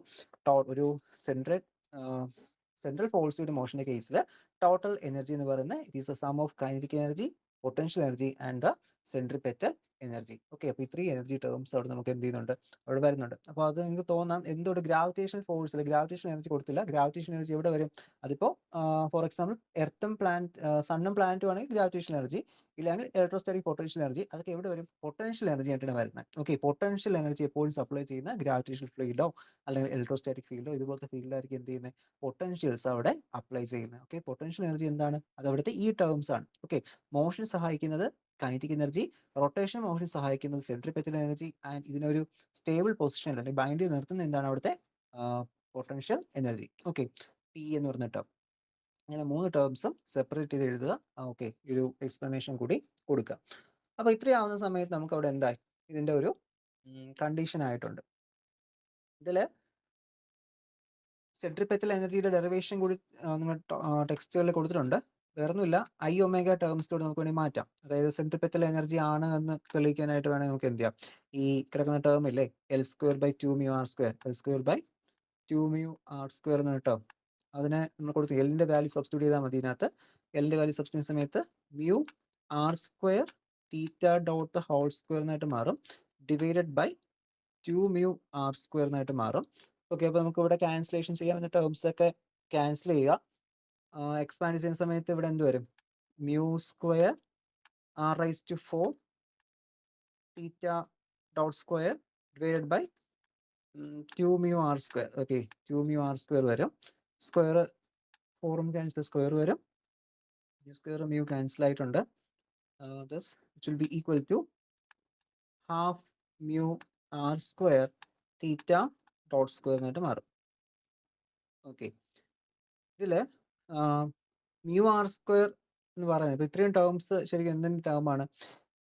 A: ഒരു സെൻട്രൽ ഫോഴ്സ് വിത്ത് മോഷന്റെ കേസിൽ ടോട്ടൽ എനർജി എന്ന് പറയുന്നത് it is a sum of kinetic energy, potential energy and the centripetal energy. Okay, അപ്പോൾ ഇത്രയും energy terms അവിടെ നമുക്ക് എന്ത് ചെയ്യുന്നുണ്ട്? അവിടെ വരുന്നുണ്ട്. അപ്പോൾ അത് നിങ്ങൾക്ക് തോന്നാം എന്തുകൊണ്ട് ഗ്രാവിറ്റേഷൻ ഫോഴ്സ് അല്ലെ ഗ്രാവിറ്റേഷൻ എനർജി കൊടുത്തില്ല. ഗ്രാവിറ്റേഷൻ എനർജി എവിടെ വരും? അതിപ്പോൾ ഫോർ എക്സാമ്പിൾ എർത്തും സണ്ണും പ്ലാനറ്റും ആണെങ്കിൽ ഗ്രാവിറ്റേഷൻ എനർജി, ഇല്ലെങ്കിൽ ഇലക്ട്രോസ്റ്റാറ്റിക് പൊട്ടൻഷ്യൽ എനർജി. അതൊക്കെ എവിടെ വരും? പൊട്ടൻഷ്യൽ എനർജി ആയിട്ടാണ് വരുന്നത്. ഓക്കെ, പൊട്ടൻഷ്യൽ എനർജി എപ്പോഴും സപ്ലൈ ചെയ്യുന്ന ഗ്രാവിറ്റേഷൻ ഫീൽഡോ അല്ലെങ്കിൽ ഇലക്ട്രോസ്റ്റാറ്റിക് ഫീൽഡോ ഇതുപോലത്തെ ഫീൽഡിലായിരിക്കും എന്ത് ചെയ്യുന്നത്? പൊട്ടൻഷ്യൽസ് അവിടെ അപ്ലൈ ചെയ്യുന്നത്. ഓക്കെ, പൊട്ടൻഷ്യൽ എനർജി എന്താണ്? അത് അവിടുത്തെ ഈ ടേംസ് ആണ്. ഓക്കെ, മോഷൻ സഹായിക്കുന്നത് കൈനറ്റിക് എനർജി, റൊട്ടേഷൻ മോഷൻ സഹായിക്കുന്നത് സെൻട്രിപെറ്റൽ എനർജി, ആൻഡ് ഇതിനൊരു സ്റ്റേബിൾ പൊസിഷൻ അല്ലെങ്കിൽ ബൈൻഡ് ചെയ്ത് നിർത്തുന്ന എന്താണ്? അവിടുത്തെ പൊട്ടൻഷ്യൽ എനർജി. ഓക്കെ, ടി എന്ന് പറഞ്ഞ ടേം. അങ്ങനെ 3 ടേംസും സെപ്പറേറ്റ് ചെയ്ത് എഴുതുക. ഓക്കെ, ഒരു എക്സ്പ്ലനേഷൻ കൂടി കൊടുക്കുക. അപ്പോൾ ഇത്രയാവുന്ന സമയത്ത് നമുക്ക് അവിടെ എന്തായി? ഇതിന്റെ ഒരു കണ്ടീഷൻ ആയിട്ടുണ്ട്. ഇതിൽ സെൻട്രിപെറ്റൽ എനർജിയുടെ ഡെറിവേഷൻ കൂടി നിങ്ങൾ ടെക്സ്റ്റുകളിൽ കൊടുത്തിട്ടുണ്ട്. വേറൊന്നുമില്ല, ഐ ഒമേഗ ടേംസിലൂടെ നമുക്ക് വേണമെങ്കിൽ മാറ്റാം. അതായത് സെൻട്രിപെറ്റൽ എനർജി ആണ് എന്ന് തെളിയിക്കാനായിട്ട് വേണമെങ്കിൽ നമുക്ക് എന്ത് ചെയ്യാം? ഈ കിടക്കുന്ന ടേം ഇല്ലേ, L square by 2 mu R square, L square by 2 mu R square എന്ന ടേം, അതിനെ നമ്മൾ കൊടുത്ത് എല്ലിന്റെ വാല്യൂ സബ്സ്റ്റിറ്റ്യൂട്ട് ചെയ്താൽ മതി. ഇതിനകത്ത് എല്ലിന്റെ വാല്യൂ സബ്സ്റ്റിറ്റ്യൂട്ട് സമയത്ത് mu R square theta dot the whole square എന്നായിട്ട് മാറും, divided by 2 mu R square എന്നായിട്ട് മാറും. ഓക്കെ, അപ്പോൾ നമുക്ക് ഇവിടെ ക്യാൻസലേഷൻ ചെയ്യാം. എന്നിട്ട് ടേംസ് ഒക്കെ ക്യാൻസൽ ചെയ്യുക. എക്സ്പാൻഡ് ചെയ്യുന്ന സമയത്ത് ഇവിടെ എന്ത് വരും? Mu square R raise to 4 theta dot square divided by 2 mu R square. Okay, 2 mu R square വരും. സ്ക്വയർ 4 ക്യാൻസൽ, സ്ക്വയർ വരും. മ്യൂ സ്ക്വയർ മ്യൂ ക്യാൻസൽ ആയിട്ടുണ്ട്. Thus it will be equal to half mu r square theta dot square എന്നായിട്ട് മാറും. Okay, ഇതിൽ mu R square എന്ന് പറയുന്നത് ഇപ്പോൾ ഇത്രയും terms ശരിക്കും എന്തിൻ്റെ ടേമാണ്?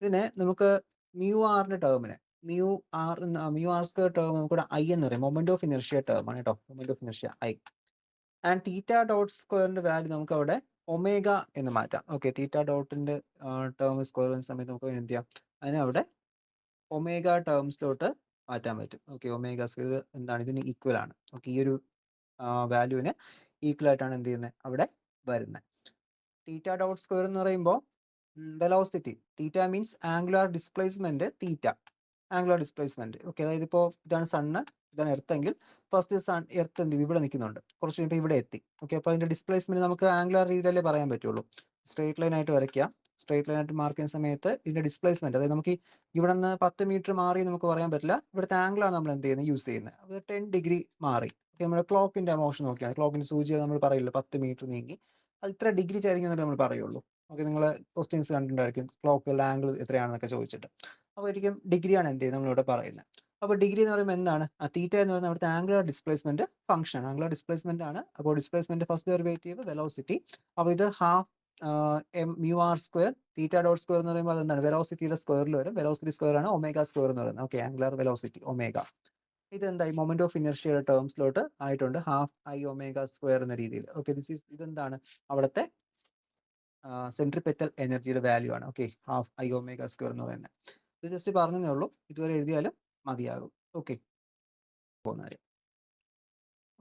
A: ഇതിനെ നമുക്ക് മ്യൂ ആറിൻ്റെ ടേമിനെ മ്യൂ ആർ സ്ക്വയർ ടേം നമുക്കിവിടെ ഐ എന്ന് പറയും. മൊമെന്റ് ഓഫ് ഇനർഷ്യ ടേം ആണ് കേട്ടോ, moment of inertia I. And theta dot സ്ക്വയറിന്റെ വാല്യൂ നമുക്ക് അവിടെ ഒമേഗ എന്ന് മാറ്റാം. ഓക്കെ, തീറ്റ ഡോട്ടിന്റെ ടേം സ്ക്വയർ ചെയ്യുന്ന സമയത്ത് നമുക്ക് എന്ത് ചെയ്യാം? അതിനെ അവിടെ ഒമേഗ ടേംസിലോട്ട് മാറ്റാൻ പറ്റും. ഓക്കെ, ഒമേഗ സ്ക്വയർ എന്താണ്? ഇതിന് ഈക്വൽ ആണ്. ഓക്കെ, ഈ ഒരു വാല്യൂവിന് ഈക്വൽ ആയിട്ടാണ് എന്ത് ചെയ്യുന്നത്? അവിടെ വരുന്നത്. തീറ്റ ഡോട്ട് സ്ക്വയർ എന്ന് പറയുമ്പോൾ വെലോസിറ്റി, തീറ്റ മീൻസ് ആംഗുലാർ ഡിസ്പ്ലേസ്മെന്റ്, തീറ്റ ആംഗുലാർ ഡിസ്പ്ലേസ്മെന്റ്. ഓക്കെ, അതായത് ഇപ്പോൾ ഇതാണ് സണ്ണ്, ഇതാണ് എർത്ത് എങ്കിൽ ഫസ്റ്റ് എർത്ത് എന്ത് ഇവിടെ നിൽക്കുന്നുണ്ട്, കുറച്ച് കഴിയുമ്പോൾ ഇവിടെ എത്തി. ഓക്കെ, അപ്പോൾ അതിന്റെ ഡിസ്പ്ലേസ്മെന്റ് നമുക്ക് ആംഗുലാർ രീതിയിലല്ലേ പറയാൻ പറ്റുള്ളൂ. സ്ട്രേറ്റ് ലൈൻ ആയിട്ട് വരയ്ക്കുക. സ്ട്രേറ്റ് ലൈൻ ആയിട്ട് മാർക്ക് ചെയ്യുന്ന സമയത്ത് ഇതിന്റെ ഡിസ്പ്ലേസ്മെന്റ്, അതായത് നമുക്ക് ഇവിടെ നിന്ന് 10 മീറ്റർ മാറി നമുക്ക് പറയാൻ പറ്റില്ല. ഇവിടുത്തെ ആംഗിളാണ് നമ്മൾ എന്ത് ചെയ്യുന്നത്? യൂസ് ചെയ്യുന്നത്. അത് 10 ഡിഗ്രി മാറി. ഓക്കെ, നമ്മുടെ ക്ലോക്കിന്റെ മോഷൻ നോക്കിയാൽ ക്ലോക്കിന്റെ സൂചി നമ്മൾ പറയില്ല 10 മീറ്റർ നീങ്ങി, അത് ഇത്ര ഡിഗ്രി ചരിഞ്ഞു എന്നല്ലേ നമ്മൾ പറയുള്ളൂ. ഓക്കെ, നിങ്ങൾ ക്വസ്റ്റ്യൻസ് കണ്ടിട്ടുണ്ടായിരിക്കും ക്ലോക്കിലുള്ള ആംഗിൾ എത്രയാണെന്നൊക്കെ ചോദിച്ചിട്ട്. അപ്പോൾ ഒരിക്കലും ഡിഗ്രിയാണ് എന്ത് ചെയ്യുന്നത് നമ്മളിവിടെ പറയുന്നത്. അപ്പോൾ ഡിഗ്രി എന്ന് പറയുമ്പോൾ എന്താണ്? ആ തീറ്റ എന്ന് പറയുന്നത് അവിടുത്തെ angular displacement function, angular displacement ആണ്. അപ്പോൾ ഡിസ്പ്ലേസ്മെന്റ് ഫസ്റ്റ് ഡെറിവേറ്റീവ് വെലോസിറ്റി. അപ്പോൾ ഇത് half mu R square theta dot square എന്ന് പറയുമ്പോൾ അതെന്താണ്? വെലോസിറ്റിയുടെ സ്ക്വയറിൽ വരും. വെലോസിറ്റി സ്ക്വയർ ആണ് ഒമേഗ സ്ക്വയർ എന്ന് പറയുന്നത്. Okay, angular velocity omega. ഇത് എന്തായി? മൊമെന്റ് ഓഫ് ഇനർഷ്യയുടെ ടേംസിലോട്ട് ആയിട്ടുണ്ട്, ഹാഫ് ഐ ഒമേഗ സ്ക്വയർ എന്ന രീതിയിൽ. ഓക്കെ, ഇതെന്താണ്? അവിടുത്തെ സെൻട്രിപെറ്റൽ എനർജിയുടെ വാല്യൂ ആണ്. Okay, half I omega square എന്ന് പറയുന്നത്. ഇത് ജസ്റ്റ് പറഞ്ഞതേ ഉള്ളൂ, ഇതുവരെ എഴുതിയാലും മതിയാകും. ഓക്കെ, പോകുന്ന കാര്യം.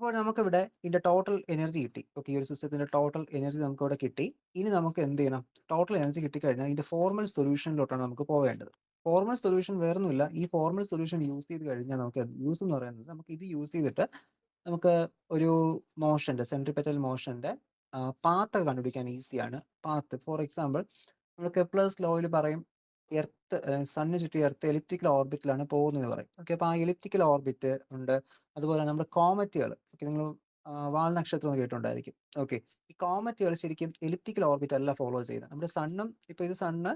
A: അപ്പോൾ നമുക്കിവിടെ ഇതിന്റെ ടോട്ടൽ എനർജി കിട്ടി. ഓക്കെ, ഈ ഒരു സിസ്റ്റത്തിന്റെ ടോട്ടൽ എനർജി നമുക്കിവിടെ കിട്ടി. ഇനി നമുക്ക് എന്ത് ചെയ്യണം? ടോട്ടൽ എനർജി കിട്ടിക്കഴിഞ്ഞാൽ ഇതിന്റെ ഫോർമൽ സൊല്യൂഷനിലോട്ടാണ് നമുക്ക് പോവേണ്ടത്. ഫോർമൽ സൊല്യൂഷൻ വേറൊന്നുമില്ല. ഈ ഫോർമൽ സൊല്യൂഷൻ യൂസ് ചെയ്ത് കഴിഞ്ഞാൽ നമുക്ക് യൂസ് എന്ന് പറയുന്നത് നമുക്ക് ഇത് യൂസ് ചെയ്തിട്ട് നമുക്ക് ഒരു മോഷന്റെ സെൻട്രിപെറ്റൽ മോഷന്റെ പാത്തൊക്കെ കണ്ടുപിടിക്കാൻ ഈസിയാണ്. പാത്ത് ഫോർ എക്സാമ്പിൾ നമ്മൾ കെപ്ലേഴ്സ് ലോയിൽ പറയും എർത്ത് സണ്ണിന് ചുറ്റും എർത്ത് എലിപ്റ്റിക്കൽ ഓർബിറ്റിലാണ് പോകുന്നതെന്ന് പറയും. ഓക്കെ, അപ്പോൾ ആ എലിപ്റ്റിക്കൽ ഓർബിറ്റ് ഉണ്ട്. അതുപോലെ നമ്മുടെ കോമറ്റുകൾ, ഓക്കെ, നിങ്ങൾ വാൽ നക്ഷത്രം എന്ന് കേട്ടിട്ടുണ്ടായിരിക്കും. ഓക്കെ, ഈ കോമറ്റുകൾ ശരിക്കും എലിപ്റ്റിക്കൽ ഓർബിറ്റ് അല്ല ഫോളോ ചെയ്യുന്നത്. നമ്മുടെ സണ്ണും ഇപ്പോൾ ഇത് സണ്ണ്,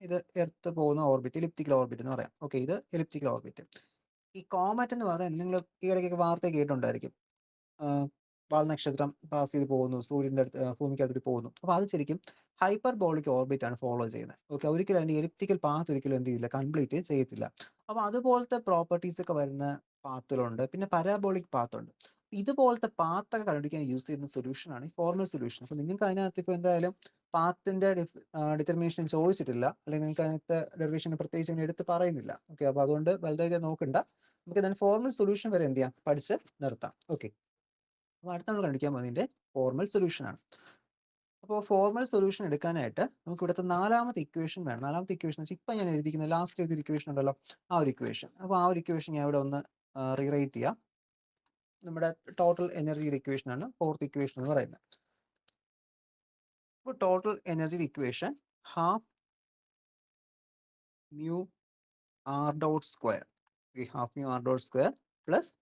A: ഇത് എർത്ത് പോകുന്ന ഓർബിറ്റ് എലിപ്റ്റിക്കൽ ഓർബിറ്റ് എന്ന് പറയാം. ഓക്കെ, ഇത് എലിപ്റ്റിക്കൽ ഓർബിറ്റ്. ഈ കോമറ്റ് എന്ന് പറയുന്നത് നിങ്ങൾ ഈ ഇടയ്ക്കൊക്കെ വാർത്ത കേട്ടിട്ടുണ്ടായിരിക്കും. വാൽ നക്ഷത്രം പാസ് ചെയ്ത് പോകുന്നു, സൂര്യൻ്റെ അടുത്ത് ഭൂമിക്ക് അടുത്ത് പോകുന്നു. അപ്പോൾ അത് ശരിക്കും ഹൈപ്പർബോളിക് ഓർബിറ്റ് ആണ് ഫോളോ ചെയ്യുന്നത്. ഓക്കെ, ഒരിക്കലും അതിൻ്റെ എലിപ്റ്റിക്കൽ പാത്ത് ഒരിക്കലും എന്ത് ചെയ്യില്ല, കംപ്ലീറ്റ് ചെയ്യത്തില്ല. അപ്പോൾ അതുപോലത്തെ പ്രോപ്പർട്ടീസ് ഒക്കെ വരുന്ന പാത്തുകളുണ്ട്. പിന്നെ പരാബോളിക് പാത്ത് ഉണ്ട്. ഇതുപോലത്തെ പാത്തൊക്കെ കണ്ടുപിടിക്കാൻ യൂസ് ചെയ്യുന്ന സൊല്യൂഷനാണ് ഈ ഫോർമൽ സൊല്യൂഷൻ. അപ്പോൾ നിങ്ങൾക്ക് അതിനകത്ത് ഇപ്പോൾ എന്തായാലും പാത്തിന്റെ ഡിറ്റർമിനേഷൻ ചോദിച്ചിട്ടില്ല, അല്ലെങ്കിൽ നിങ്ങൾക്ക് അതിനകത്ത് ഡെറിവേഷൻ പ്രത്യേകിച്ച് അങ്ങനെ എടുത്ത് പറയുന്നില്ല. ഓക്കെ, അപ്പോൾ അതുകൊണ്ട് വലുതായിട്ട് നോക്കണ്ട. നമുക്ക് എന്താണ് ഫോർമൽ സൊല്യൂഷൻ വരെ എന്ത് ചെയ്യാം, പഠിച്ച് നിർത്താം. ഓക്കെ, അപ്പോൾ അടുത്ത നമ്മൾ കണ്ടുപിടിക്കാൻ പോകുന്നതിൻ്റെ ഫോർമൽ സൊല്യൂഷൻ ആണ്. അപ്പോൾ ഫോർമൽ സൊല്യൂഷൻ എടുക്കാനായിട്ട് നമുക്ക് ഇവിടുത്തെ നാലാമത്തെ ഇക്വേഷൻ വേണം. നാലാമത്തെ ഇക്വേഷൻ വെച്ചാൽ ഇപ്പം ഞാൻ എഴുതിയിരിക്കുന്ന ലാസ്റ്റ് ഒരു ഇക്വേഷൻ ഉണ്ടല്ലോ, ആ ഒരു ഇക്വേഷൻ. അപ്പോൾ ആ ഒരു ഇക്വേഷൻ ഞാൻ ഇവിടെ ഒന്ന് റീറൈറ്റ് ചെയ്യാം. നമ്മുടെ ടോട്ടൽ എനർജിയുടെ ഇക്വേഷൻ ആണ് ഫോർത്ത് ഇക്വേഷൻ എന്ന് പറയുന്നത്. അപ്പോൾ ടോട്ടൽ എനർജിയുടെ equation half mu R dot square, half mu R dot square plus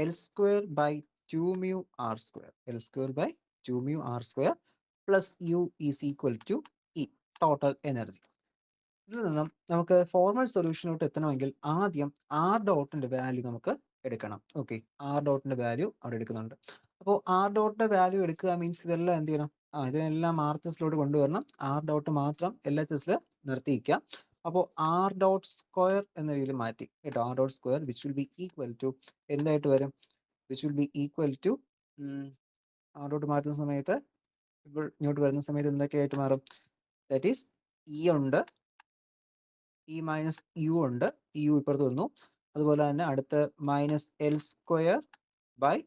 A: L square by 2 mu R square, L square by 2 mu R square plus U is equal to E, total energy. ഇതിൽ നിന്നും നമുക്ക് formal സൊല്യൂഷനിലോട്ട് എത്തണമെങ്കിൽ ആദ്യം R ഡോട്ടിന്റെ value നമുക്ക് എടുക്കണം. Okay, R ഡോട്ടിന്റെ value അവിടെ എടുക്കുന്നുണ്ട്. അപ്പോൾ ആർ ഡോട്ടിന്റെ വാല്യൂ എടുക്കുക മീൻസ് ഇതെല്ലാം എന്ത് ചെയ്യണം, ഇതിനെല്ലാം ആർ എച്ച് എസിലോട്ട് കൊണ്ടുവരണം. ആർ ഡോട്ട് മാത്രം എൽ എച്ച് എസിൽ നിർത്തിയിക്കുക. അപ്പോൾ ആർ ഡോട്ട് സ്ക്വയർ എന്ന രീതിയിൽ മാറ്റി കേട്ടോ. R dot square which will be equal to എന്തായിട്ട് വരും, which will be equal to R dot മാറ്റുന്ന സമയത്ത് ഇപ്പോൾ ഇങ്ങോട്ട് വരുന്ന സമയത്ത് എന്തൊക്കെയായിട്ട് മാറും, ദാറ്റ് ഈസ് ഇ ഉണ്ട്, ഇ മൈനസ് യു ഉണ്ട്, ഈ യു ഇപ്പുറത്ത് വന്നു. അതുപോലെ തന്നെ അടുത്ത് minus L square by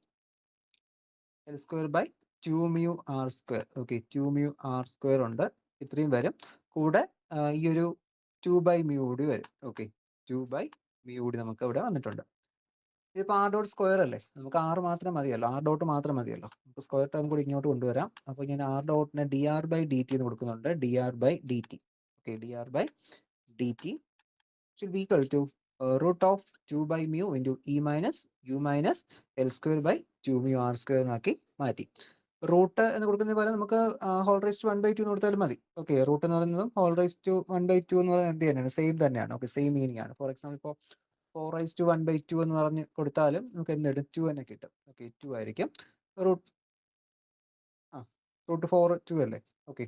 A: 2 mu R square. Okay, 2 mu R square ഉണ്ട്, ഇത്രയും വരും. കൂടെ ഈ ഒരു 2 ബൈ മ്യൂ കൂടി വരും. ഓക്കെ, 2 ബൈ മ്യൂ കൂടി നമുക്ക് ഇവിടെ വന്നിട്ടുണ്ട്. ഇതിപ്പോൾ ആർ ഡോട്ട് സ്ക്വയർ അല്ലേ, നമുക്ക് ആർ മാത്രം മതിയല്ലോ, ആർ ഡോട്ട് മാത്രം മതിയല്ലോ. നമുക്ക് സ്ക്വയർ ടേം കൂടി ഇങ്ങോട്ട് കൊണ്ടുവരാം. അപ്പോൾ ഞാൻ ആർ ഡോട്ടിനെ D R by D T എന്ന് കൊടുക്കുന്നുണ്ട്, D R by D T. Okay, D R by D T should be equal to root of 2 by mu into e minus u minus l square by 2 mu r square എന്നാക്കി മാറ്റി. Root എന്ന് കൊടുക്കുന്ന പോലെ നമുക്ക് whole raise to 1/2 എന്ന് കൊടുത്താലും മതി. Okay, root എന്ന് പറയുന്നതും ഹോൾ റൈസ് ടു 1/2 എന്ന് പറയുന്നത് എന്ത് തന്നെയാണ്, സെയിം തന്നെയാണ്. ഓക്കെ, സെയിം മീനിങ് ആണ്. ഫോർ എക്സാമ്പിൾ ഇപ്പോൾ 4/1/2 എന്ന് പറഞ്ഞ് കൊടുത്താലും നമുക്ക് എന്ത് കിട്ടും, 2 തന്നെ കിട്ടും. ഓക്കെ, 2 ആയിരിക്കും. റൂട്ട് റൂട്ട് 4 2 അല്ലേ. ഓക്കെ,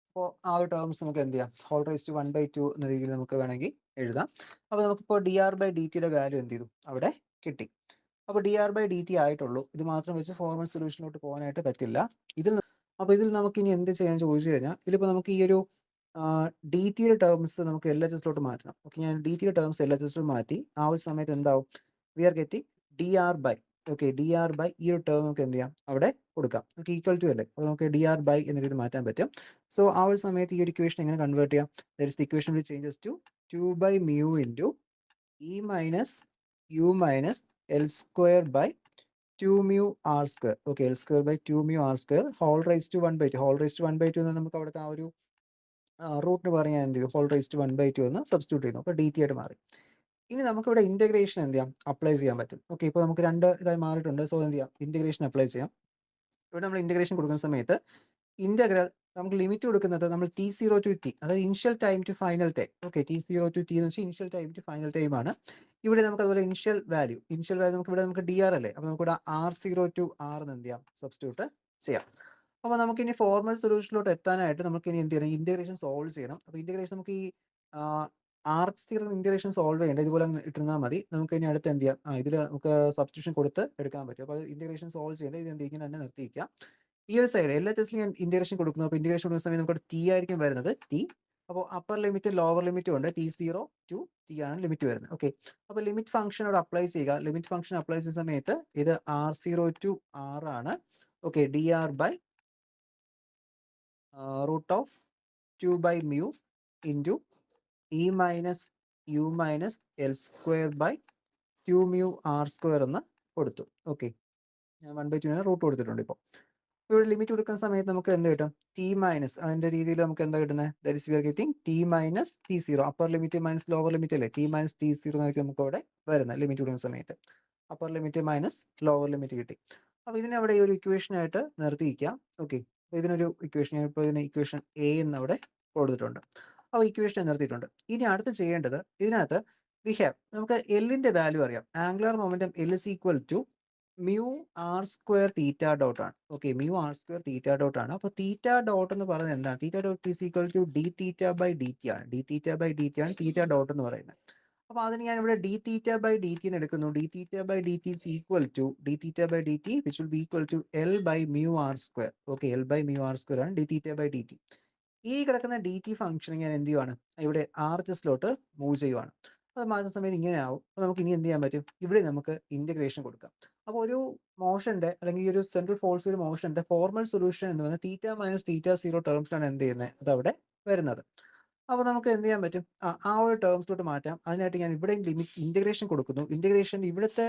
A: അപ്പോൾ ആ ഒരു ടേംസ് നമുക്ക് എന്ത് ചെയ്യാം, ഹോൾ റൈസ് ടു 1/2 എന്ന രീതിയിൽ നമുക്ക് വേണമെങ്കിൽ എഴുതാം. അപ്പോൾ നമുക്കിപ്പോൾ ഡി ആർ ബൈ ഡി ടിയുടെ വാല്യൂ എന്ത് ചെയ്തു, അവിടെ കിട്ടി. അപ്പോൾ D R by D T ആയിട്ടുള്ളൂ. ഇത് മാത്രം വെച്ച് ഫോർമൽ സൊല്യൂഷനിലോട്ട് പോകാനായിട്ട് പറ്റില്ല. അപ്പോൾ ഇതിൽ നമുക്ക് ഇനി എന്ത് ചെയ്യാൻ ചോദിച്ചു കഴിഞ്ഞാൽ, ഇതിലിപ്പോൾ നമുക്ക് ഈ ഒരു ഡി ടിയുടെ ടേംസ് നമുക്ക് എൽ എച്ച് എസിലോട്ട് മാറ്റണം. ഓക്കെ, ഞാൻ ഡി ടിയുടെ ടേംസ് എൽ എച്ച് എസിലോട്ട് മാറ്റി. ആ ഒരു സമയത്ത് എന്താവും, we are getting D R by, okay, D R by ഈ ഒരു ടേം നമുക്ക് എന്ത് ചെയ്യാം, അവിടെ കൊടുക്കാം. നമുക്ക് ഈക്വൽ ടു അല്ലേ, അപ്പോൾ നമുക്ക് ഡി ആർ ബൈ എന്ന രീതിയിൽ മാറ്റാൻ പറ്റും. സോ ആ ഒരു സമയത്ത് ഈ ഒരു ഇക്വേഷൻ എങ്ങനെ കൺവേർട്ട് ചെയ്യാം, that is the equation which changes to 2 by mu into E minus U minus L square by 2 mu R square. Okay, L square by 2 mu R square whole raise to 1/2. Whole raise to 1/2 എന്ന് നമുക്ക് അവിടുത്തെ ആ ഒരു റൂട്ടിന് പറഞ്ഞാൽ എന്ത് ചെയ്യും, whole raise to 1/2 എന്ന് സബ്സ്റ്റിറ്റ്യൂട്ട് ചെയ്യുന്നു. അപ്പോൾ ഡി ടി ആയിട്ട് മാറി. ഇനി നമുക്കിവിടെ ഇന്റഗ്രേഷൻ എന്ത് ചെയ്യാം, അപ്ലൈ ചെയ്യാൻ പറ്റും. ഓക്കെ, ഇപ്പോൾ നമുക്ക് രണ്ട് ഇതായി മാറിയിട്ടുണ്ട്. സോ എന്ത് ചെയ്യാം, ഇന്റഗ്രേഷൻ അപ്ലൈ ചെയ്യാം. ഇവിടെ നമ്മൾ ഇന്റഗ്രേഷൻ കൊടുക്കുന്ന സമയത്ത് ഇന്റഗ്രൽ നമുക്ക് ലിമിറ്റ് കൊടുക്കുന്നത് നമ്മൾ T0 ടു ടി, അതായത് initial time to final time. Okay, T0 to T എന്ന് വെച്ചാൽ initial time to final time ആണ്. ഇവിടെ നമുക്ക് അതുപോലെ ഇനിഷ്യൽ വാല്യൂ നമുക്ക് ഇവിടെ നമുക്ക് ഡി ആർ അല്ലേ, അപ്പോൾ നമുക്ക് ഇവിടെ R0 ടു ആർ എന്ന് എന്ത് ചെയ്യാം, സബ്സ്റ്റിറ്റ്യൂട്ട് ചെയ്യാം. അപ്പോൾ നമുക്ക് ഇനി ഫോർമൽ സൊല്യൂഷനിലോട്ട് എത്താനായിട്ട് നമുക്ക് ഇനി എന്ത് ചെയ്യണം, ഇന്റഗ്രേഷൻ സോൾവ് ചെയ്യണം. അപ്പോൾ ഇന്റഗ്രേഷൻ നമുക്ക് ഈ R0 ഇന്റഗ്രേഷൻ സോൾവ് ചെയ്യേണ്ട ഇതുപോലെ ഇട്ടിരുന്നാൽ മതി. നമുക്ക് ഇനി അടുത്ത് എന്ത് ചെയ്യാം, ഇതിൽ നമുക്ക് സബ്സ്റ്റിറ്റ്യൂഷൻ കൊടുത്ത് എടുക്കാൻ പറ്റും. അപ്പോൾ ഇന്റഗ്രേഷൻ സോൾവ് ചെയ്യേണ്ടത് ഇത് എന്ത് ഇങ്ങനെ തന്നെ നിർത്തിയിരിക്കാം. ഈ ഒരു സൈഡ് എൽ എച്ച് എസിൽ ഞാൻ ഇന്റഗ്രേഷൻ കൊടുക്കുന്നു. അപ്പോൾ ഇന്റഗ്രേഷൻ കൊടുക്കുന്ന സമയത്ത് നമുക്ക് ടി ആയിരിക്കും വരുന്നത്, ടി അപ്പോൾ അപ്പർ ലിമിറ്റ് ലോവർ ലിമിറ്റും ഉണ്ട്. T0 ടു T ആണ് ലിമിറ്റ് വരുന്നത്. ഓക്കെ. അപ്പോൾ ലിമിറ്റ് ഫംഗ്ഷനോട് അപ്ലൈ ചെയ്യുക. ലിമിറ്റ് ഫംഗ്ഷൻ അപ്ലൈ ചെയ്യുന്ന സമയത്ത് ഇത് R0 ടു R ആണ്. Okay. dr by root of 2 by mu into E minus U minus L square by 2 mu R square എന്ന് കൊടുത്തു. ഓക്കെ. ഞാൻ 1/2 റൂട്ട് കൊടുത്തിട്ടുണ്ട്. ഇപ്പോൾ ഇവിടെ ലിമിറ്റ് കൊടുക്കുന്ന സമയത്ത് നമുക്ക് എന്ത് കിട്ടും? ടി മൈനസ് അതിന്റെ രീതിയിൽ നമുക്ക് എന്താ കിട്ടുന്നത്? That is we are getting T minus T0. Upper limit minus lower limit അല്ലേ? ടി മൈനസ് T0 എന്നായിരിക്കും നമുക്ക് അവിടെ വരുന്നത് ലിമിറ്റ് കൊടുക്കുന്ന സമയത്ത്. Upper limit minus lower limit കിട്ടി. അപ്പോൾ ഇതിനെ അവിടെ ഈ ഒരു ഇക്വേഷൻ ആയിട്ട് നിർത്തിയിരിക്കാം. ഓക്കെ. അപ്പോൾ ഇതിനൊരു ഇക്വേഷൻ ഇപ്പോൾ ഇതിന് ഇക്വേഷൻ എ എന്ന് അവിടെ കൊടുത്തിട്ടുണ്ട്. അപ്പോൾ ഇക്വേഷൻ നിർത്തിയിട്ടുണ്ട്. ഇനി അടുത്ത് ചെയ്യേണ്ടത് ഇതിനകത്ത് വി ഹാവ് നമുക്ക് എല്ലിന്റെ വാല്യൂ അറിയാം. Angular momentum L is equal to mu R square theta dot ആണ്. Okay. Mu R square theta dot ആണ്. അപ്പോൾ തീറ്റ ഡോട്ട് എന്ന് പറയുന്നത് എന്താണ്? Theta dot is equal to D theta by D T ആണ്. D theta by D T ആണ് theta dot എന്ന് പറയുന്നത്. അപ്പോൾ അതിന് ഞാൻ ഇവിടെ D theta by D T എന്ന് എടുക്കുന്നു. D theta by D T is equal to D theta by D T which will be equal to L by mu R square. Okay. L by mu R square ആണ് D theta by D T. ഈ കിടക്കുന്ന D T function ഞാൻ എന്ത് ചെയ്യുവാണ്? ഇവിടെ R H എസിലോട്ട് move ചെയ്യുവാണ്. അത് മാറ്റുന്ന സമയത്ത് ഇങ്ങനെ ആവും. അപ്പോൾ നമുക്ക് ഇനി എന്ത് ചെയ്യാൻ പറ്റും? ഇവിടെ നമുക്ക് ഇന്റഗ്രേഷൻ കൊടുക്കാം. അപ്പോൾ ഒരു മോഷന്റെ അല്ലെങ്കിൽ ഈ ഒരു സെൻട്രൽ ഫോഴ്സ് ഫീൽഡ് മോഷന്റെ ഫോർമൽ സൊല്യൂഷൻ എന്ന് പറയുന്നത് തീറ്റ മൈനസ് തീറ്റ സീറോ ടേംസിലാണ് എന്ത് ചെയ്യുന്നത്? അത് അവിടെ വരുന്നത്. അപ്പോൾ നമുക്ക് എന്ത് ചെയ്യാൻ പറ്റും? ആ ഒരു ടേംസിലോട്ട് മാറ്റാം. അതിനായിട്ട് ഞാൻ ഇവിടെ ലിമിറ്റ് ഇന്റഗ്രേഷൻ കൊടുക്കുന്നു. ഇന്റഗ്രേഷൻ ഇവിടുത്തെ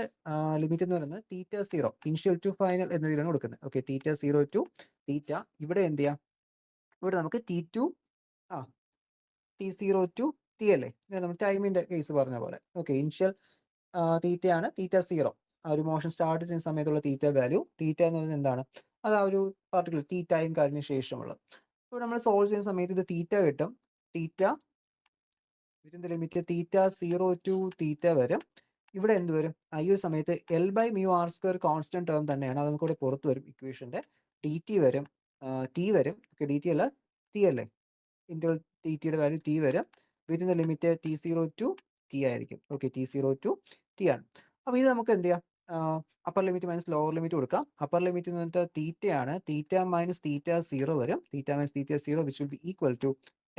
A: ലിമിറ്റ് എന്ന് പറയുന്നത് theta zero initial to final എന്ന രീതിയിലാണ് കൊടുക്കുന്നത്. Okay. Theta zero to theta. ഇവിടെ എന്ത് ചെയ്യാം? ഇവിടെ നമുക്ക് T2 T0 ടു ടി അല്ലേ? നമ്മൾ ടൈമിന്റെ കേസ് പറഞ്ഞ പോലെ. ഓക്കെ. ഇനിഷ്യൽ തീറ്റയാണ് തീറ്റ സീറോ. ആ ഒരു മോഷൻ സ്റ്റാർട്ട് ചെയ്യുന്ന സമയത്തുള്ള തീറ്റ വാല്യൂ. തീറ്റ എന്ന് പറയുന്നത് എന്താണ്? അത് ആ ഒരു പർട്ടിക്കുലർ ടി ടൈം കഴിഞ്ഞ ശേഷമുള്ളത്. ഇപ്പോൾ നമ്മൾ സോൾവ് ചെയ്യുന്ന സമയത്ത് ഇത് തീറ്റ കിട്ടും. തീറ്റ ഇതിന്റെ limit theta zero to theta വരും. ഇവിടെ എന്ത് വരും? ഈ ഒരു സമയത്ത് L by mu R square constant term തന്നെയാണ്. അത് നമുക്കിവിടെ പുറത്ത് വരും ഇക്വേഷന്റെ. ഡി ടി വരും. ടി വരും. ഡി ടി അല്ല ടി അല്ലേ? ഇന്റർ ടി ടിയുടെ വാല്യൂ ടി വരും. Within the limit T0 to T ആയിരിക്കും. ഓക്കെ. T0 ടു ടി ആണ്. അപ്പോൾ ഇത് നമുക്ക് എന്ത് ചെയ്യാം? Upper limit minus lower limit കൊടുക്കാം. അപ്പർ ലിമിറ്റ് എന്ന് പറഞ്ഞാൽ തീറ്റയാണ്. തീറ്റ മൈനസ് തീറ്റ സീറോ വരും. Theta minus theta zero which will be equal to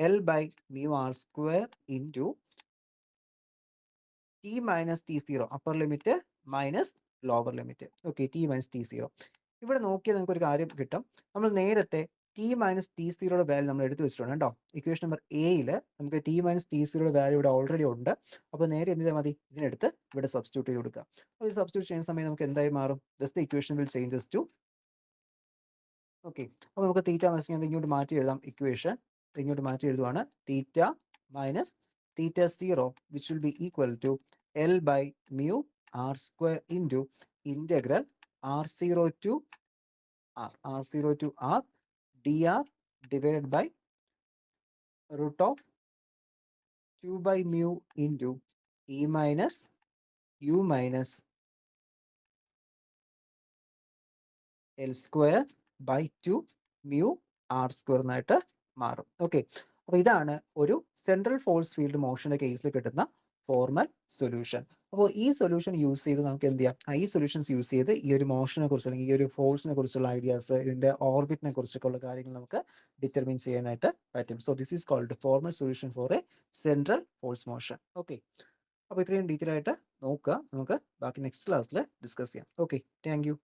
A: L by mu R square into T minus T0. Upper limit minus lower limit. Okay. T minus T0. ഇവിടെ നോക്കിയാൽ നമുക്ക് ഒരു കാര്യം കിട്ടും. നമ്മൾ നേരത്തെ T minus T0യുടെ value നമ്മൾ എടുത്തു വെച്ചിട്ടുണ്ട് കേട്ടോ. ഇക്വേഷൻ നമ്പർ എയിൽ നമുക്ക് ടി മൈനസ് T0യുടെ വാല്യൂ ഇവിടെ ഓൾറെഡി ഉണ്ട്. അപ്പോൾ നേരെ എന്ത് ചെയ്താൽ മതി? ഇതിനെടുത്ത് ഇവിടെ സബ്സ്റ്റിറ്റ്യൂട്ട് ചെയ്ത് കൊടുക്കുക. അപ്പോൾ ഇത് സബ്സ്റ്റിറ്റ്യൂട്ട് ചെയ്യുന്ന സമയം നമുക്ക് എന്തായി മാറും? Just equation will changes to. Okay. അപ്പോൾ നമുക്ക് തീറ്റ മൈനസ് ഇങ്ങോട്ട് മാറ്റി എഴുതാം. ഇക്വേഷൻ ഇങ്ങോട്ട് മാറ്റി എഴുതുവാണ്. Theta minus theta zero which will be equal to L by mu R square into integral R0 to R0 to R dr divided by root of 2 by mu into E minus U minus L square by 2 mu R square എന്നായിട്ട് മാറും. Okay. അപ്പോൾ ഇതാണ് ഒരു central force field മോഷന്റെ കേസിൽ കിട്ടുന്ന formal solution. അപ്പോൾ ഈ solution use ചെയ്ത് നമുക്ക് എന്ത് ചെയ്യാം? ഈ സൊല്യൂഷൻസ് യൂസ് ചെയ്ത് ഈ ഒരു മോഷനെ കുറിച്ച് അല്ലെങ്കിൽ ഈ ഒരു ഫോഴ്സിനെ കുറിച്ചുള്ള ഐഡിയാസ്, ഇതിന്റെ ഓർബിറ്റിനെ കുറിച്ചൊക്കെ ഉള്ള കാര്യങ്ങൾ നമുക്ക് ഡിറ്റർമിൻ ചെയ്യാനായിട്ട് പറ്റും. So this is called formal solution for a central force motion. Okay. അപ്പോൾ ഇത്രയും ഡീറ്റെയിൽ ആയിട്ട് നോക്കുക. നമുക്ക് ബാക്കി നെക്സ്റ്റ് ക്ലാസ്സിൽ ഡിസ്കസ് ചെയ്യാം. ഓക്കെ. Thank you.